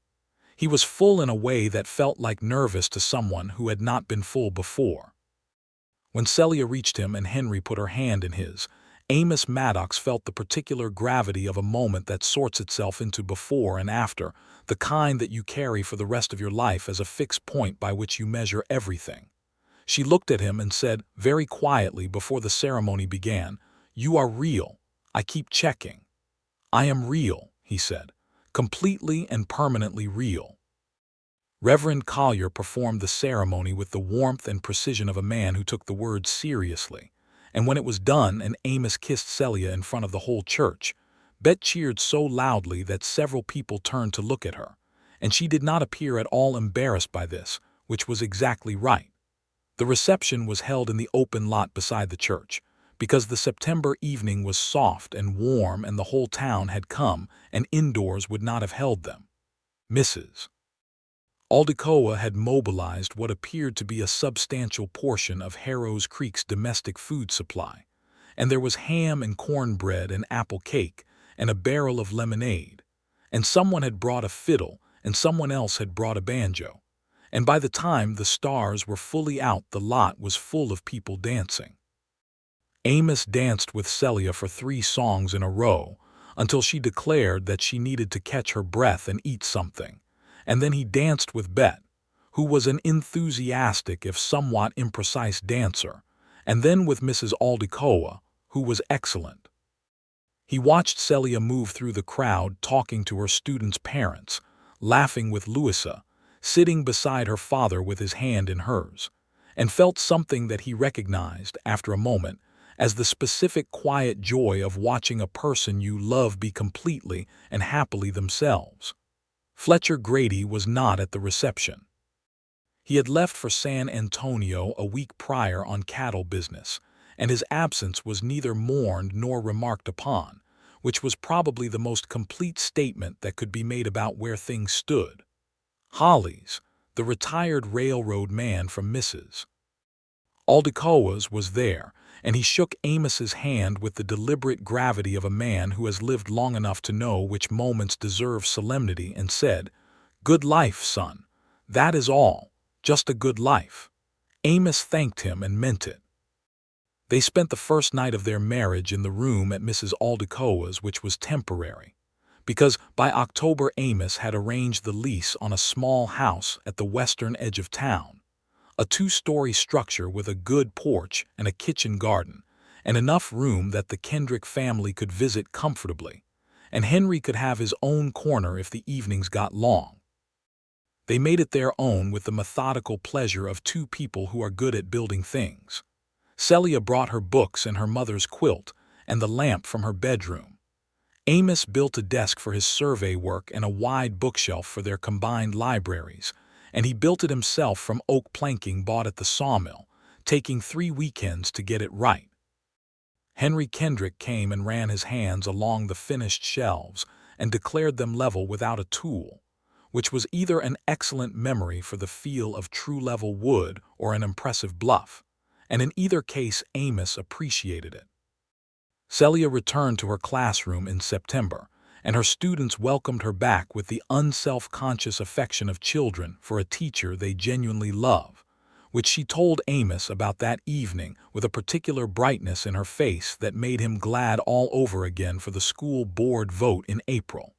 He was full in a way that felt like nervous to someone who had not been full before. When Celia reached him and Henry put her hand in his, Amos Maddox felt the particular gravity of a moment that sorts itself into before and after, the kind that you carry for the rest of your life as a fixed point by which you measure everything. She looked at him and said, very quietly before the ceremony began, "You are real. I keep checking." "I am real," he said, "completely and permanently real." Reverend Collier performed the ceremony with the warmth and precision of a man who took the words seriously, and when it was done and Amos kissed Celia in front of the whole church, Bet cheered so loudly that several people turned to look at her, and she did not appear at all embarrassed by this, which was exactly right. The reception was held in the open lot beside the church, because the September evening was soft and warm and the whole town had come, and indoors would not have held them. Mrs. Aldecoa had mobilized what appeared to be a substantial portion of Harrow's Creek's domestic food supply, and there was ham and cornbread and apple cake and a barrel of lemonade, and someone had brought a fiddle and someone else had brought a banjo. And by the time the stars were fully out, the lot was full of people dancing. Amos danced with Celia for 3 songs in a row, until she declared that she needed to catch her breath and eat something. And then he danced with Bet, who was an enthusiastic if somewhat imprecise dancer, and then with Mrs. Aldecoa, who was excellent. He watched Celia move through the crowd talking to her students' parents, laughing with Louisa, sitting beside her father with his hand in hers, and felt something that he recognized, after a moment, as the specific quiet joy of watching a person you love be completely and happily themselves. Fletcher Grady was not at the reception. He had left for San Antonio a week prior on cattle business, and his absence was neither mourned nor remarked upon, which was probably the most complete statement that could be made about where things stood. Holly's, the retired railroad man from Mrs. Aldecoa's, was there, and he shook Amos's hand with the deliberate gravity of a man who has lived long enough to know which moments deserve solemnity, and said, "Good life, son. That is all. Just a good life." Amos thanked him and meant it. They spent the first night of their marriage in the room at Mrs. Aldecoa's, which was temporary, because by October Amos had arranged the lease on a small house at the western edge of town, a 2-story structure with a good porch and a kitchen garden, and enough room that the Kendrick family could visit comfortably, and Henry could have his own corner if the evenings got long. They made it their own with the methodical pleasure of 2 people who are good at building things. Celia brought her books and her mother's quilt and the lamp from her bedroom. Amos built a desk for his survey work and a wide bookshelf for their combined libraries, and he built it himself from oak planking bought at the sawmill, taking 3 weekends to get it right. Henry Kendrick came and ran his hands along the finished shelves and declared them level without a tool, which was either an excellent memory for the feel of true level wood or an impressive bluff, and in either case Amos appreciated it. Celia returned to her classroom in September, and her students welcomed her back with the unself-conscious affection of children for a teacher they genuinely love, which she told Amos about that evening with a particular brightness in her face that made him glad all over again for the school board vote in April.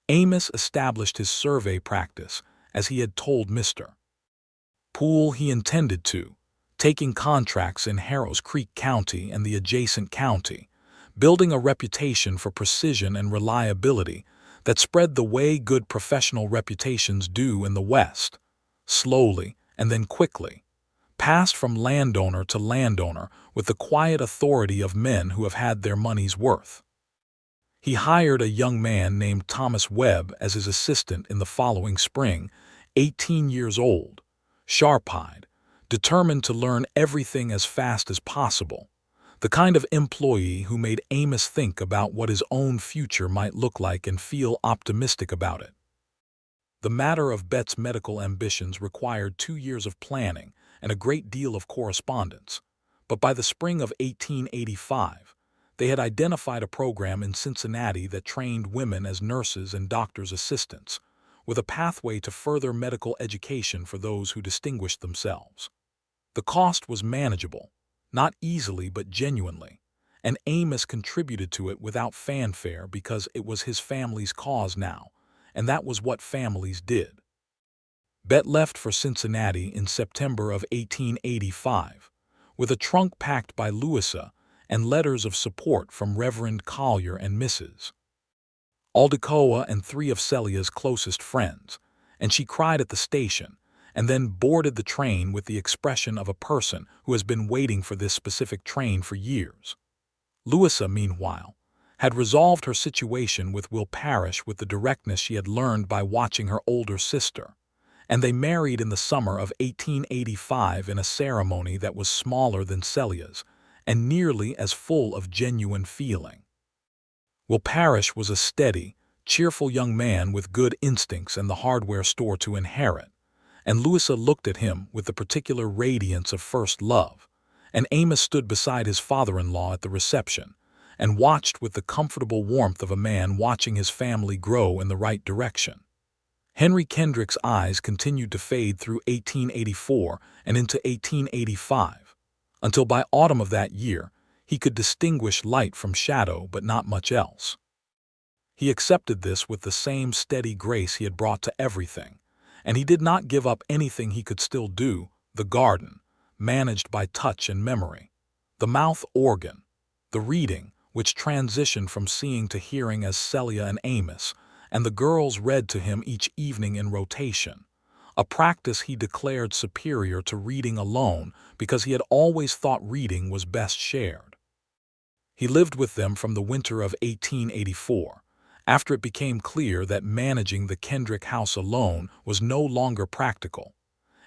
Amos established his survey practice, as he had told Mr. Poole he intended to, taking contracts in Harrow's Creek County and the adjacent county, building a reputation for precision and reliability that spread the way good professional reputations do in the West, slowly and then quickly, passed from landowner to landowner with the quiet authority of men who have had their money's worth. He hired a young man named Thomas Webb as his assistant in the following spring, 18 years old, sharp-eyed, determined to learn everything as fast as possible, the kind of employee who made Amos think about what his own future might look like and feel optimistic about it. The matter of Bet's medical ambitions required 2 years of planning and a great deal of correspondence, but by the spring of 1885, they had identified a program in Cincinnati that trained women as nurses and doctors' assistants, with a pathway to further medical education for those who distinguished themselves. The cost was manageable, not easily but genuinely, and Amos contributed to it without fanfare because it was his family's cause now, and that was what families did. Bet left for Cincinnati in September of 1885, with a trunk packed by Louisa and letters of support from Reverend Collier and Mrs. Aldecoa and 3 of Celia's closest friends, and she cried at the station, and then boarded the train with the expression of a person who has been waiting for this specific train for years. Louisa, meanwhile, had resolved her situation with Will Parrish with the directness she had learned by watching her older sister, and they married in the summer of 1885 in a ceremony that was smaller than Celia's and nearly as full of genuine feeling. Will Parrish was a steady, cheerful young man with good instincts and the hardware store to inherit, and Louisa looked at him with the particular radiance of first love, and Amos stood beside his father-in-law at the reception and watched with the comfortable warmth of a man watching his family grow in the right direction. Henry Kendrick's eyes continued to fade through 1884 and into 1885, until by autumn of that year he could distinguish light from shadow but not much else. He accepted this with the same steady grace he had brought to everything, and he did not give up anything he could still do: the garden, managed by touch and memory; the mouth organ; the reading, which transitioned from seeing to hearing as Celia and Amos, and the girls read to him each evening in rotation, a practice he declared superior to reading alone because he had always thought reading was best shared. He lived with them from the winter of 1884, after it became clear that managing the Kendrick house alone was no longer practical,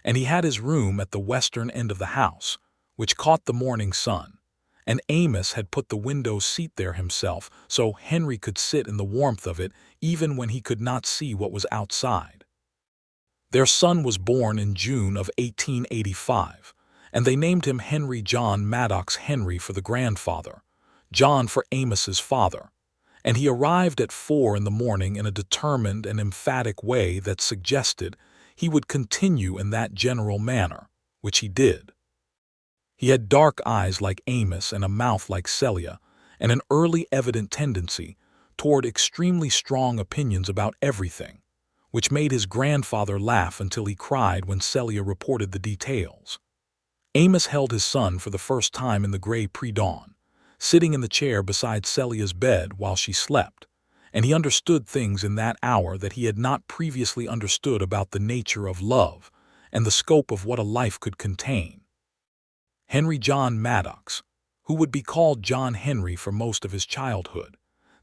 and he had his room at the western end of the house, which caught the morning sun, and Amos had put the window seat there himself so Henry could sit in the warmth of it even when he could not see what was outside. Their son was born in June of 1885, and they named him Henry John Maddox, Henry for the grandfather, John for Amos's father, and he arrived at 4 in the morning in a determined and emphatic way that suggested he would continue in that general manner, which he did. He had dark eyes like Amos and a mouth like Celia, and an early evident tendency toward extremely strong opinions about everything, which made his grandfather laugh until he cried when Celia reported the details. Amos held his son for the first time in the gray pre-dawn, sitting in the chair beside Celia's bed while she slept, and he understood things in that hour that he had not previously understood about the nature of love and the scope of what a life could contain. Henry John Maddox, who would be called John Henry for most of his childhood,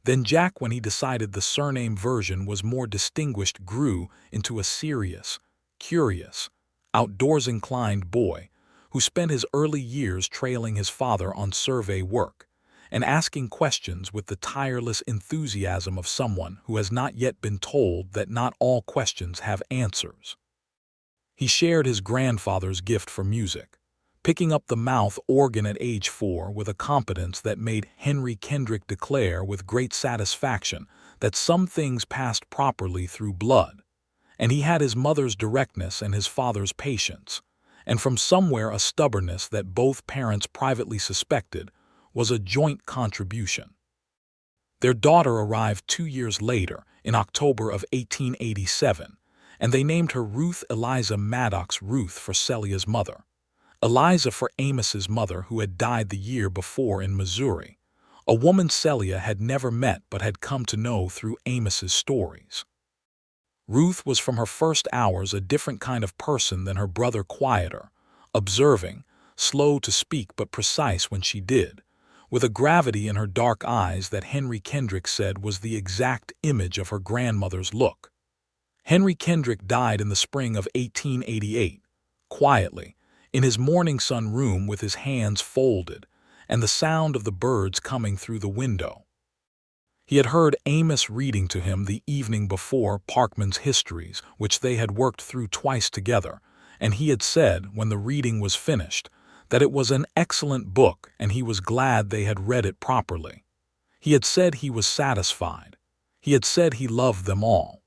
then Jack when he decided the surname version was more distinguished, grew into a serious, curious, outdoors-inclined boy who spent his early years trailing his father on survey work and asking questions with the tireless enthusiasm of someone who has not yet been told that not all questions have answers. He shared his grandfather's gift for music, picking up the mouth organ at age 4 with a competence that made Henry Kendrick declare with great satisfaction that some things passed properly through blood, and he had his mother's directness and his father's patience, and from somewhere a stubbornness that both parents privately suspected was a joint contribution. Their daughter arrived 2 years later, in October of 1887, and they named her Ruth Eliza Maddox, Ruth for Celia's mother, Eliza for Amos's mother who had died the year before in Missouri, a woman Celia had never met but had come to know through Amos's stories. Ruth was from her first hours a different kind of person than her brother, quieter, observing, slow to speak but precise when she did, with a gravity in her dark eyes that Henry Kendrick said was the exact image of her grandmother's look. Henry Kendrick died in the spring of 1888, quietly, in his morning sun room with his hands folded and the sound of the birds coming through the window. He had heard Amos reading to him the evening before Parkman's Histories, which they had worked through twice together, and he had said, when the reading was finished, that it was an excellent book and he was glad they had read it properly. He had said he was satisfied. He had said he loved them all.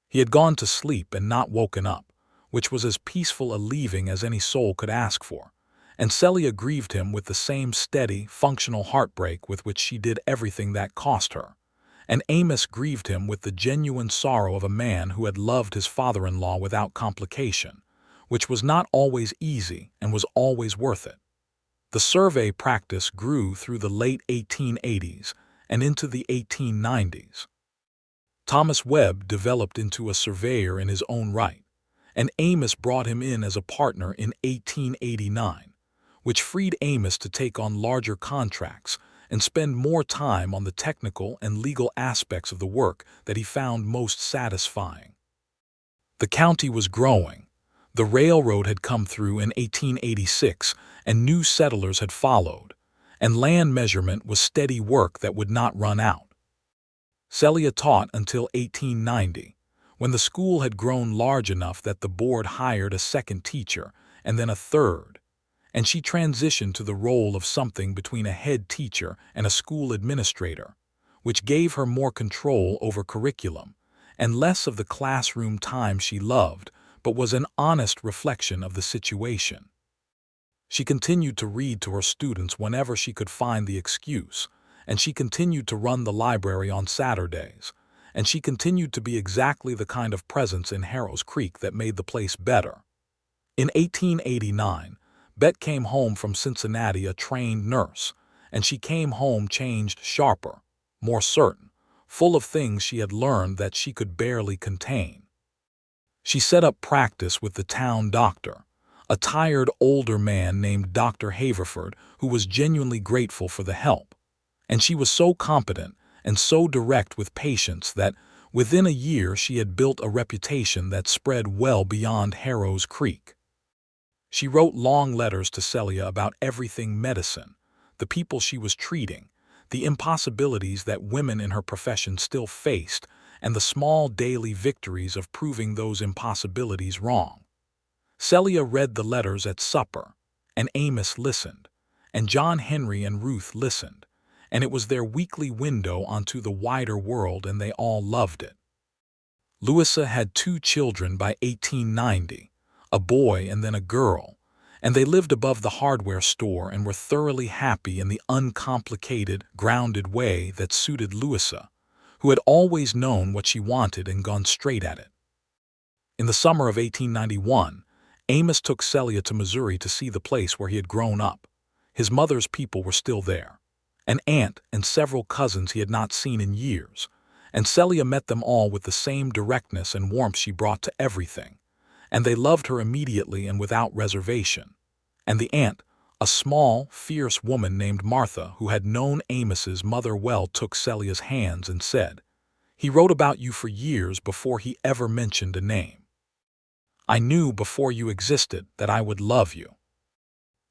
He had gone to sleep and not woken up, which was as peaceful a leaving as any soul could ask for, and Celia grieved him with the same steady, functional heartbreak with which she did everything that cost her, and Amos grieved him with the genuine sorrow of a man who had loved his father-in-law without complication, which was not always easy and was always worth it. The survey practice grew through the late 1880s and into the 1890s. Thomas Webb developed into a surveyor in his own right, and Amos brought him in as a partner in 1889, which freed Amos to take on larger contracts and spend more time on the technical and legal aspects of the work that he found most satisfying. The county was growing. The railroad had come through in 1886, and new settlers had followed, and land measurement was steady work that would not run out. Celia taught until 1890, when the school had grown large enough that the board hired a second teacher and then a third, and she transitioned to the role of something between a head teacher and a school administrator, which gave her more control over curriculum and less of the classroom time she loved, but was an honest reflection of the situation. She continued to read to her students whenever she could find the excuse, and she continued to run the library on Saturdays, and she continued to be exactly the kind of presence in Harrow's Creek that made the place better. In 1889, Bet came home from Cincinnati a trained nurse, and she came home changed, sharper, more certain, full of things she had learned that she could barely contain. She set up practice with the town doctor, a tired older man named Dr. Haverford, who was genuinely grateful for the help. And she was so competent and so direct with patients that within a year she had built a reputation that spread well beyond Harrow's Creek. She wrote long letters to Celia about everything medicine, the people she was treating, the impossibilities that women in her profession still faced, and the small daily victories of proving those impossibilities wrong. Celia read the letters at supper, and Amos listened, and John Henry and Ruth listened, and it was their weekly window onto the wider world, and they all loved it. Louisa had 2 children by 1890, a boy and then a girl, and they lived above the hardware store and were thoroughly happy in the uncomplicated, grounded way that suited Louisa, who had always known what she wanted and gone straight at it. In the summer of 1891, Amos took Celia to Missouri to see the place where he had grown up. His mother's people were still there, an aunt and several cousins he had not seen in years, and Celia met them all with the same directness and warmth she brought to everything, and they loved her immediately and without reservation. And the aunt, a small, fierce woman named Martha, who had known Amos's mother well, took Celia's hands and said, "He wrote about you for years before he ever mentioned a name. I knew before you existed that I would love you."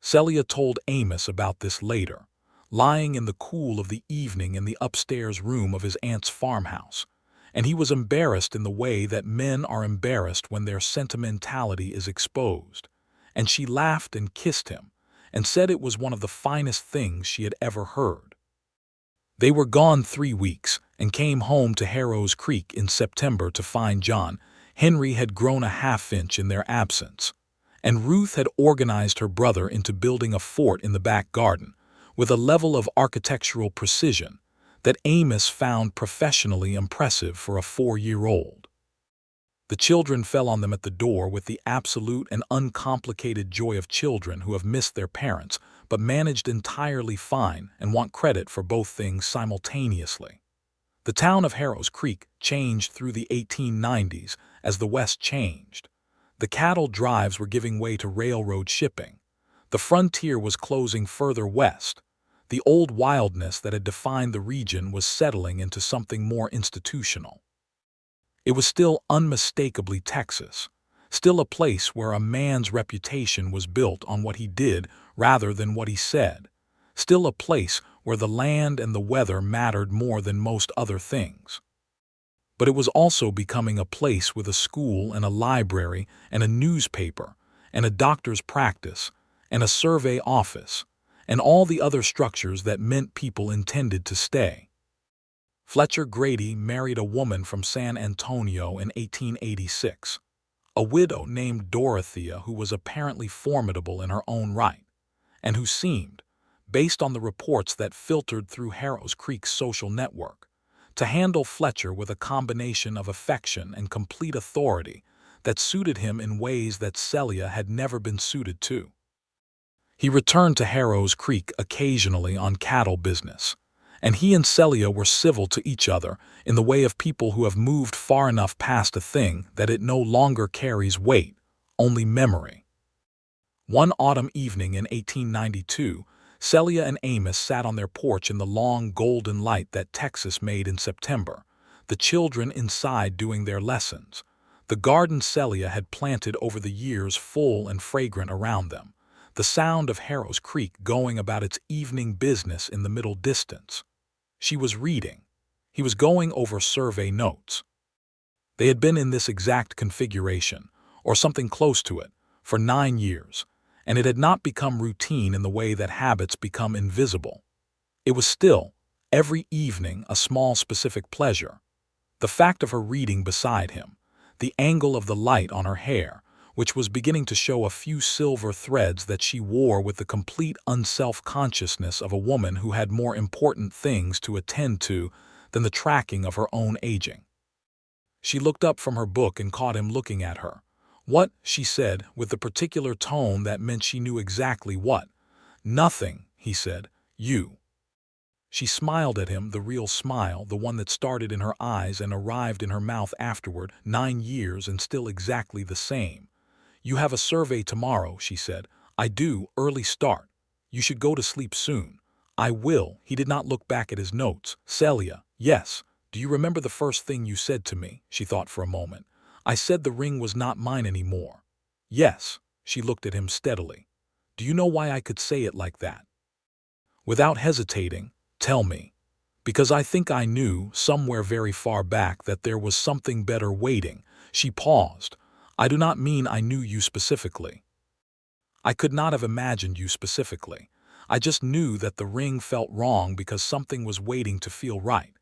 Celia told Amos about this later, lying in the cool of the evening in the upstairs room of his aunt's farmhouse, and he was embarrassed in the way that men are embarrassed when their sentimentality is exposed, and she laughed and kissed him, and said it was one of the finest things she had ever heard. They were gone 3 weeks, and came home to Harrow's Creek in September to find John Henry had grown a half-inch in their absence, and Ruth had organized her brother into building a fort in the back garden, with a level of architectural precision that Amos found professionally impressive for a 4-year-old. The children fell on them at the door with the absolute and uncomplicated joy of children who have missed their parents but managed entirely fine and want credit for both things simultaneously. The town of Harrow's Creek changed through the 1890s as the West changed. The cattle drives were giving way to railroad shipping. The frontier was closing further west. The old wildness that had defined the region was settling into something more institutional. It was still unmistakably Texas, still a place where a man's reputation was built on what he did rather than what he said, still a place where the land and the weather mattered more than most other things. But it was also becoming a place with a school and a library and a newspaper and a doctor's practice and a survey office and all the other structures that meant people intended to stay. Fletcher Grady married a woman from San Antonio in 1886, a widow named Dorothea who was apparently formidable in her own right, and who seemed, based on the reports that filtered through Harrow's Creek's social network, to handle Fletcher with a combination of affection and complete authority that suited him in ways that Celia had never been suited to. He returned to Harrow's Creek occasionally on cattle business, and he and Celia were civil to each other in the way of people who have moved far enough past a thing that it no longer carries weight, only memory. One autumn evening in 1892, Celia and Amos sat on their porch in the long golden light that Texas made in September, the children inside doing their lessons, the garden Celia had planted over the years full and fragrant around them, the sound of Harrow's Creek going about its evening business in the middle distance. She was reading. He was going over survey notes. They had been in this exact configuration, or something close to it, for 9 years, and it had not become routine in the way that habits become invisible. It was still, every evening, a small specific pleasure. The fact of her reading beside him, the angle of the light on her hair, which was beginning to show a few silver threads that she wore with the complete unself-consciousness of a woman who had more important things to attend to than the tracking of her own aging. She looked up from her book and caught him looking at her. "What?" she said, with the particular tone that meant she knew exactly what. "Nothing," he said. "You." She smiled at him, the real smile, the one that started in her eyes and arrived in her mouth afterward, 9 years and still exactly the same. "You have a survey tomorrow," she said. "I do, early start. You should go to sleep soon." "I will." He did not look back at his notes. "Celia." "Yes. Do you remember the first thing you said to me?" She thought for a moment. "I said the ring was not mine anymore." "Yes." She looked at him steadily. "Do you know why I could say it like that?" Without hesitating, "Tell me." "Because I think I knew, somewhere very far back, that there was something better waiting." She paused. "I do not mean I knew you specifically. I could not have imagined you specifically. I just knew that the ring felt wrong because something was waiting to feel right."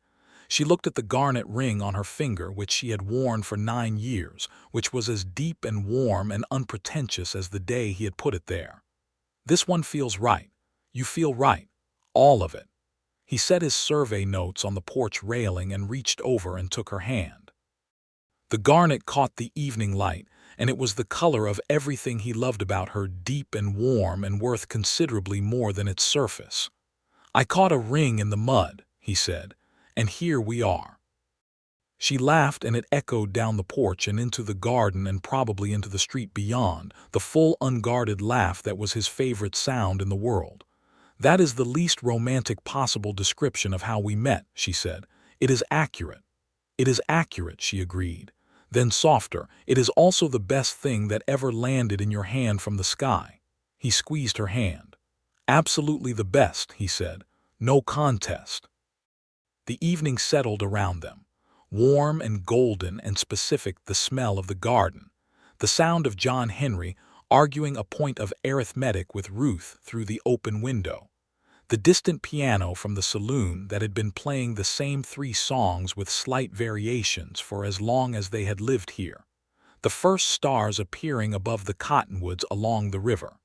She looked at the garnet ring on her finger, which she had worn for 9 years, which was as deep and warm and unpretentious as the day he had put it there. "This one feels right. You feel right. All of it." He set his survey notes on the porch railing and reached over and took her hand. The garnet caught the evening light, and it was the color of everything he loved about her, deep and warm and worth considerably more than its surface. "I caught a ring in the mud," he said, "and here we are." She laughed, and it echoed down the porch and into the garden and probably into the street beyond, the full, unguarded laugh that was his favorite sound in the world. "That is the least romantic possible description of how we met," she said. "It is accurate." "It is accurate," she agreed. Then softer, "It is also the best thing that ever landed in your hand from the sky." He squeezed her hand. "Absolutely the best," he said. "No contest." The evening settled around them. Warm and golden and specific, the smell of the garden. The sound of John Henry arguing a point of arithmetic with Ruth through the open window. The distant piano from the saloon that had been playing the same 3 songs with slight variations for as long as they had lived here. The first stars appearing above the cottonwoods along the river.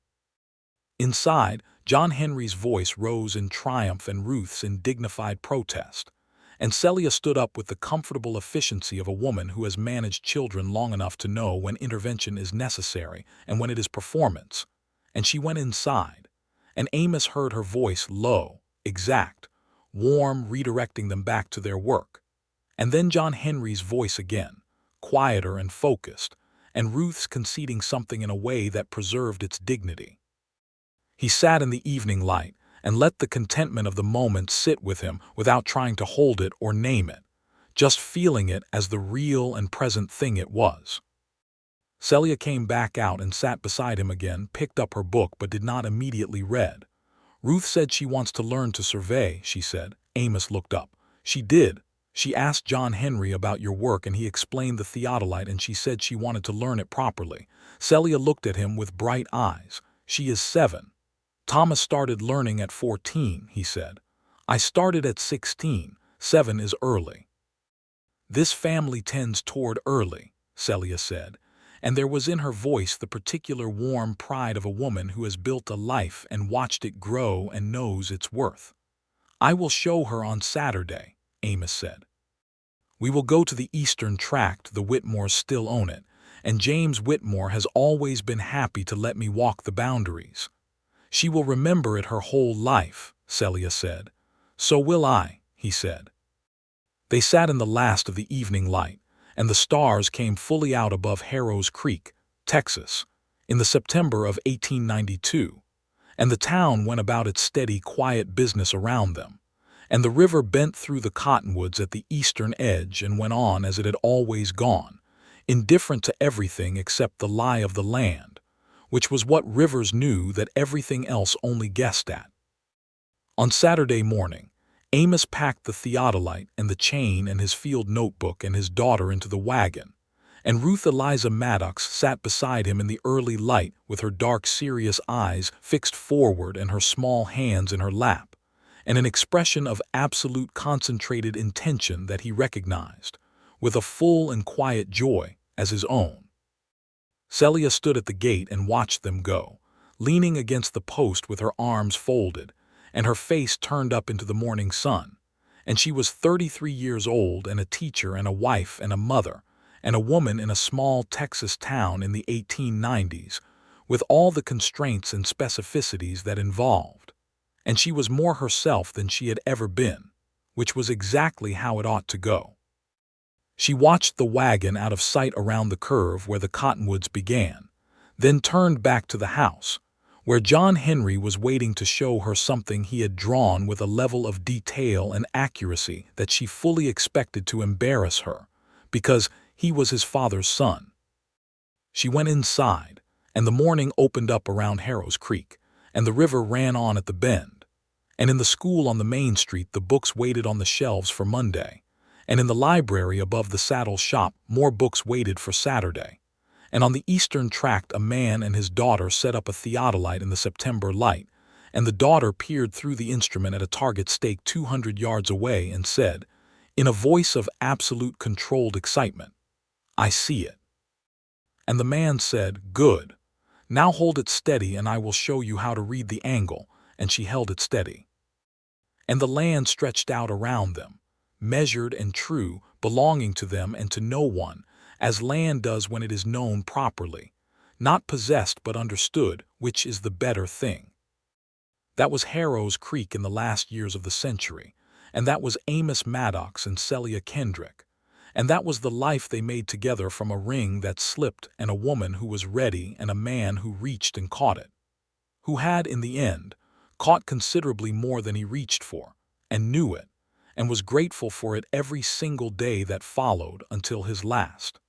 Inside, John Henry's voice rose in triumph and Ruth's in dignified protest. And Celia stood up with the comfortable efficiency of a woman who has managed children long enough to know when intervention is necessary and when it is performance. And she went inside. And Amos heard her voice, low, exact, warm, redirecting them back to their work. And then John Henry's voice again, quieter and focused, and Ruth's conceding something in a way that preserved its dignity. He sat in the evening light and let the contentment of the moment sit with him without trying to hold it or name it, just feeling it as the real and present thing it was. Celia came back out and sat beside him again, picked up her book but did not immediately read. "Ruth said she wants to learn to survey," she said. Amos looked up. "She did. She asked John Henry about your work and he explained the theodolite and she said she wanted to learn it properly." Celia looked at him with bright eyes. "She is 7. Thomas started learning at 14, he said. I started at 16. 7 is early." "This family tends toward early," Celia said, and there was in her voice the particular warm pride of a woman who has built a life and watched it grow and knows its worth. "I will show her on Saturday," Amos said. "We will go to the Eastern Tract, the Whitmores still own it, and James Whitmore has always been happy to let me walk the boundaries." "She will remember it her whole life," Celia said. "So will I," he said. They sat in the last of the evening light, and the stars came fully out above Harrow's Creek, Texas, in the September of 1892, and the town went about its steady, quiet business around them, and the river bent through the cottonwoods at the eastern edge and went on as it had always gone, indifferent to everything except the lie of the land, which was what rivers knew that everything else only guessed at. On Saturday morning, Amos packed the theodolite and the chain and his field notebook and his daughter into the wagon, and Ruth Eliza Maddox sat beside him in the early light with her dark, serious eyes fixed forward and her small hands in her lap, and an expression of absolute concentrated intention that he recognized, with a full and quiet joy as his own. Celia stood at the gate and watched them go, leaning against the post with her arms folded and her face turned up into the morning sun. And she was 33 years old and a teacher and a wife and a mother and a woman in a small Texas town in the 1890s, with all the constraints and specificities that involved. And she was more herself than she had ever been, which was exactly how it ought to go. She watched the wagon out of sight around the curve where the cottonwoods began, then turned back to the house, where John Henry was waiting to show her something he had drawn with a level of detail and accuracy that she fully expected to embarrass her, because he was his father's son. She went inside, and the morning opened up around Harrow's Creek, and the river ran on at the bend. And in the school on the main street the books waited on the shelves for Monday, and in the library above the saddle shop more books waited for Saturday. And on the eastern tract a man and his daughter set up a theodolite in the September light, and the daughter peered through the instrument at a target stake 200 yards away and said, in a voice of absolute controlled excitement, "I see it." And the man said, "Good. Now hold it steady and I will show you how to read the angle," and she held it steady. And the land stretched out around them, measured and true, belonging to them and to no one, as land does when it is known properly, not possessed but understood, which is the better thing. That was Harrow's Creek in the last years of the century, and that was Amos Maddox and Celia Kendrick, and that was the life they made together from a ring that slipped and a woman who was ready and a man who reached and caught it, who had, in the end, caught considerably more than he reached for, and knew it, and was grateful for it every single day that followed until his last.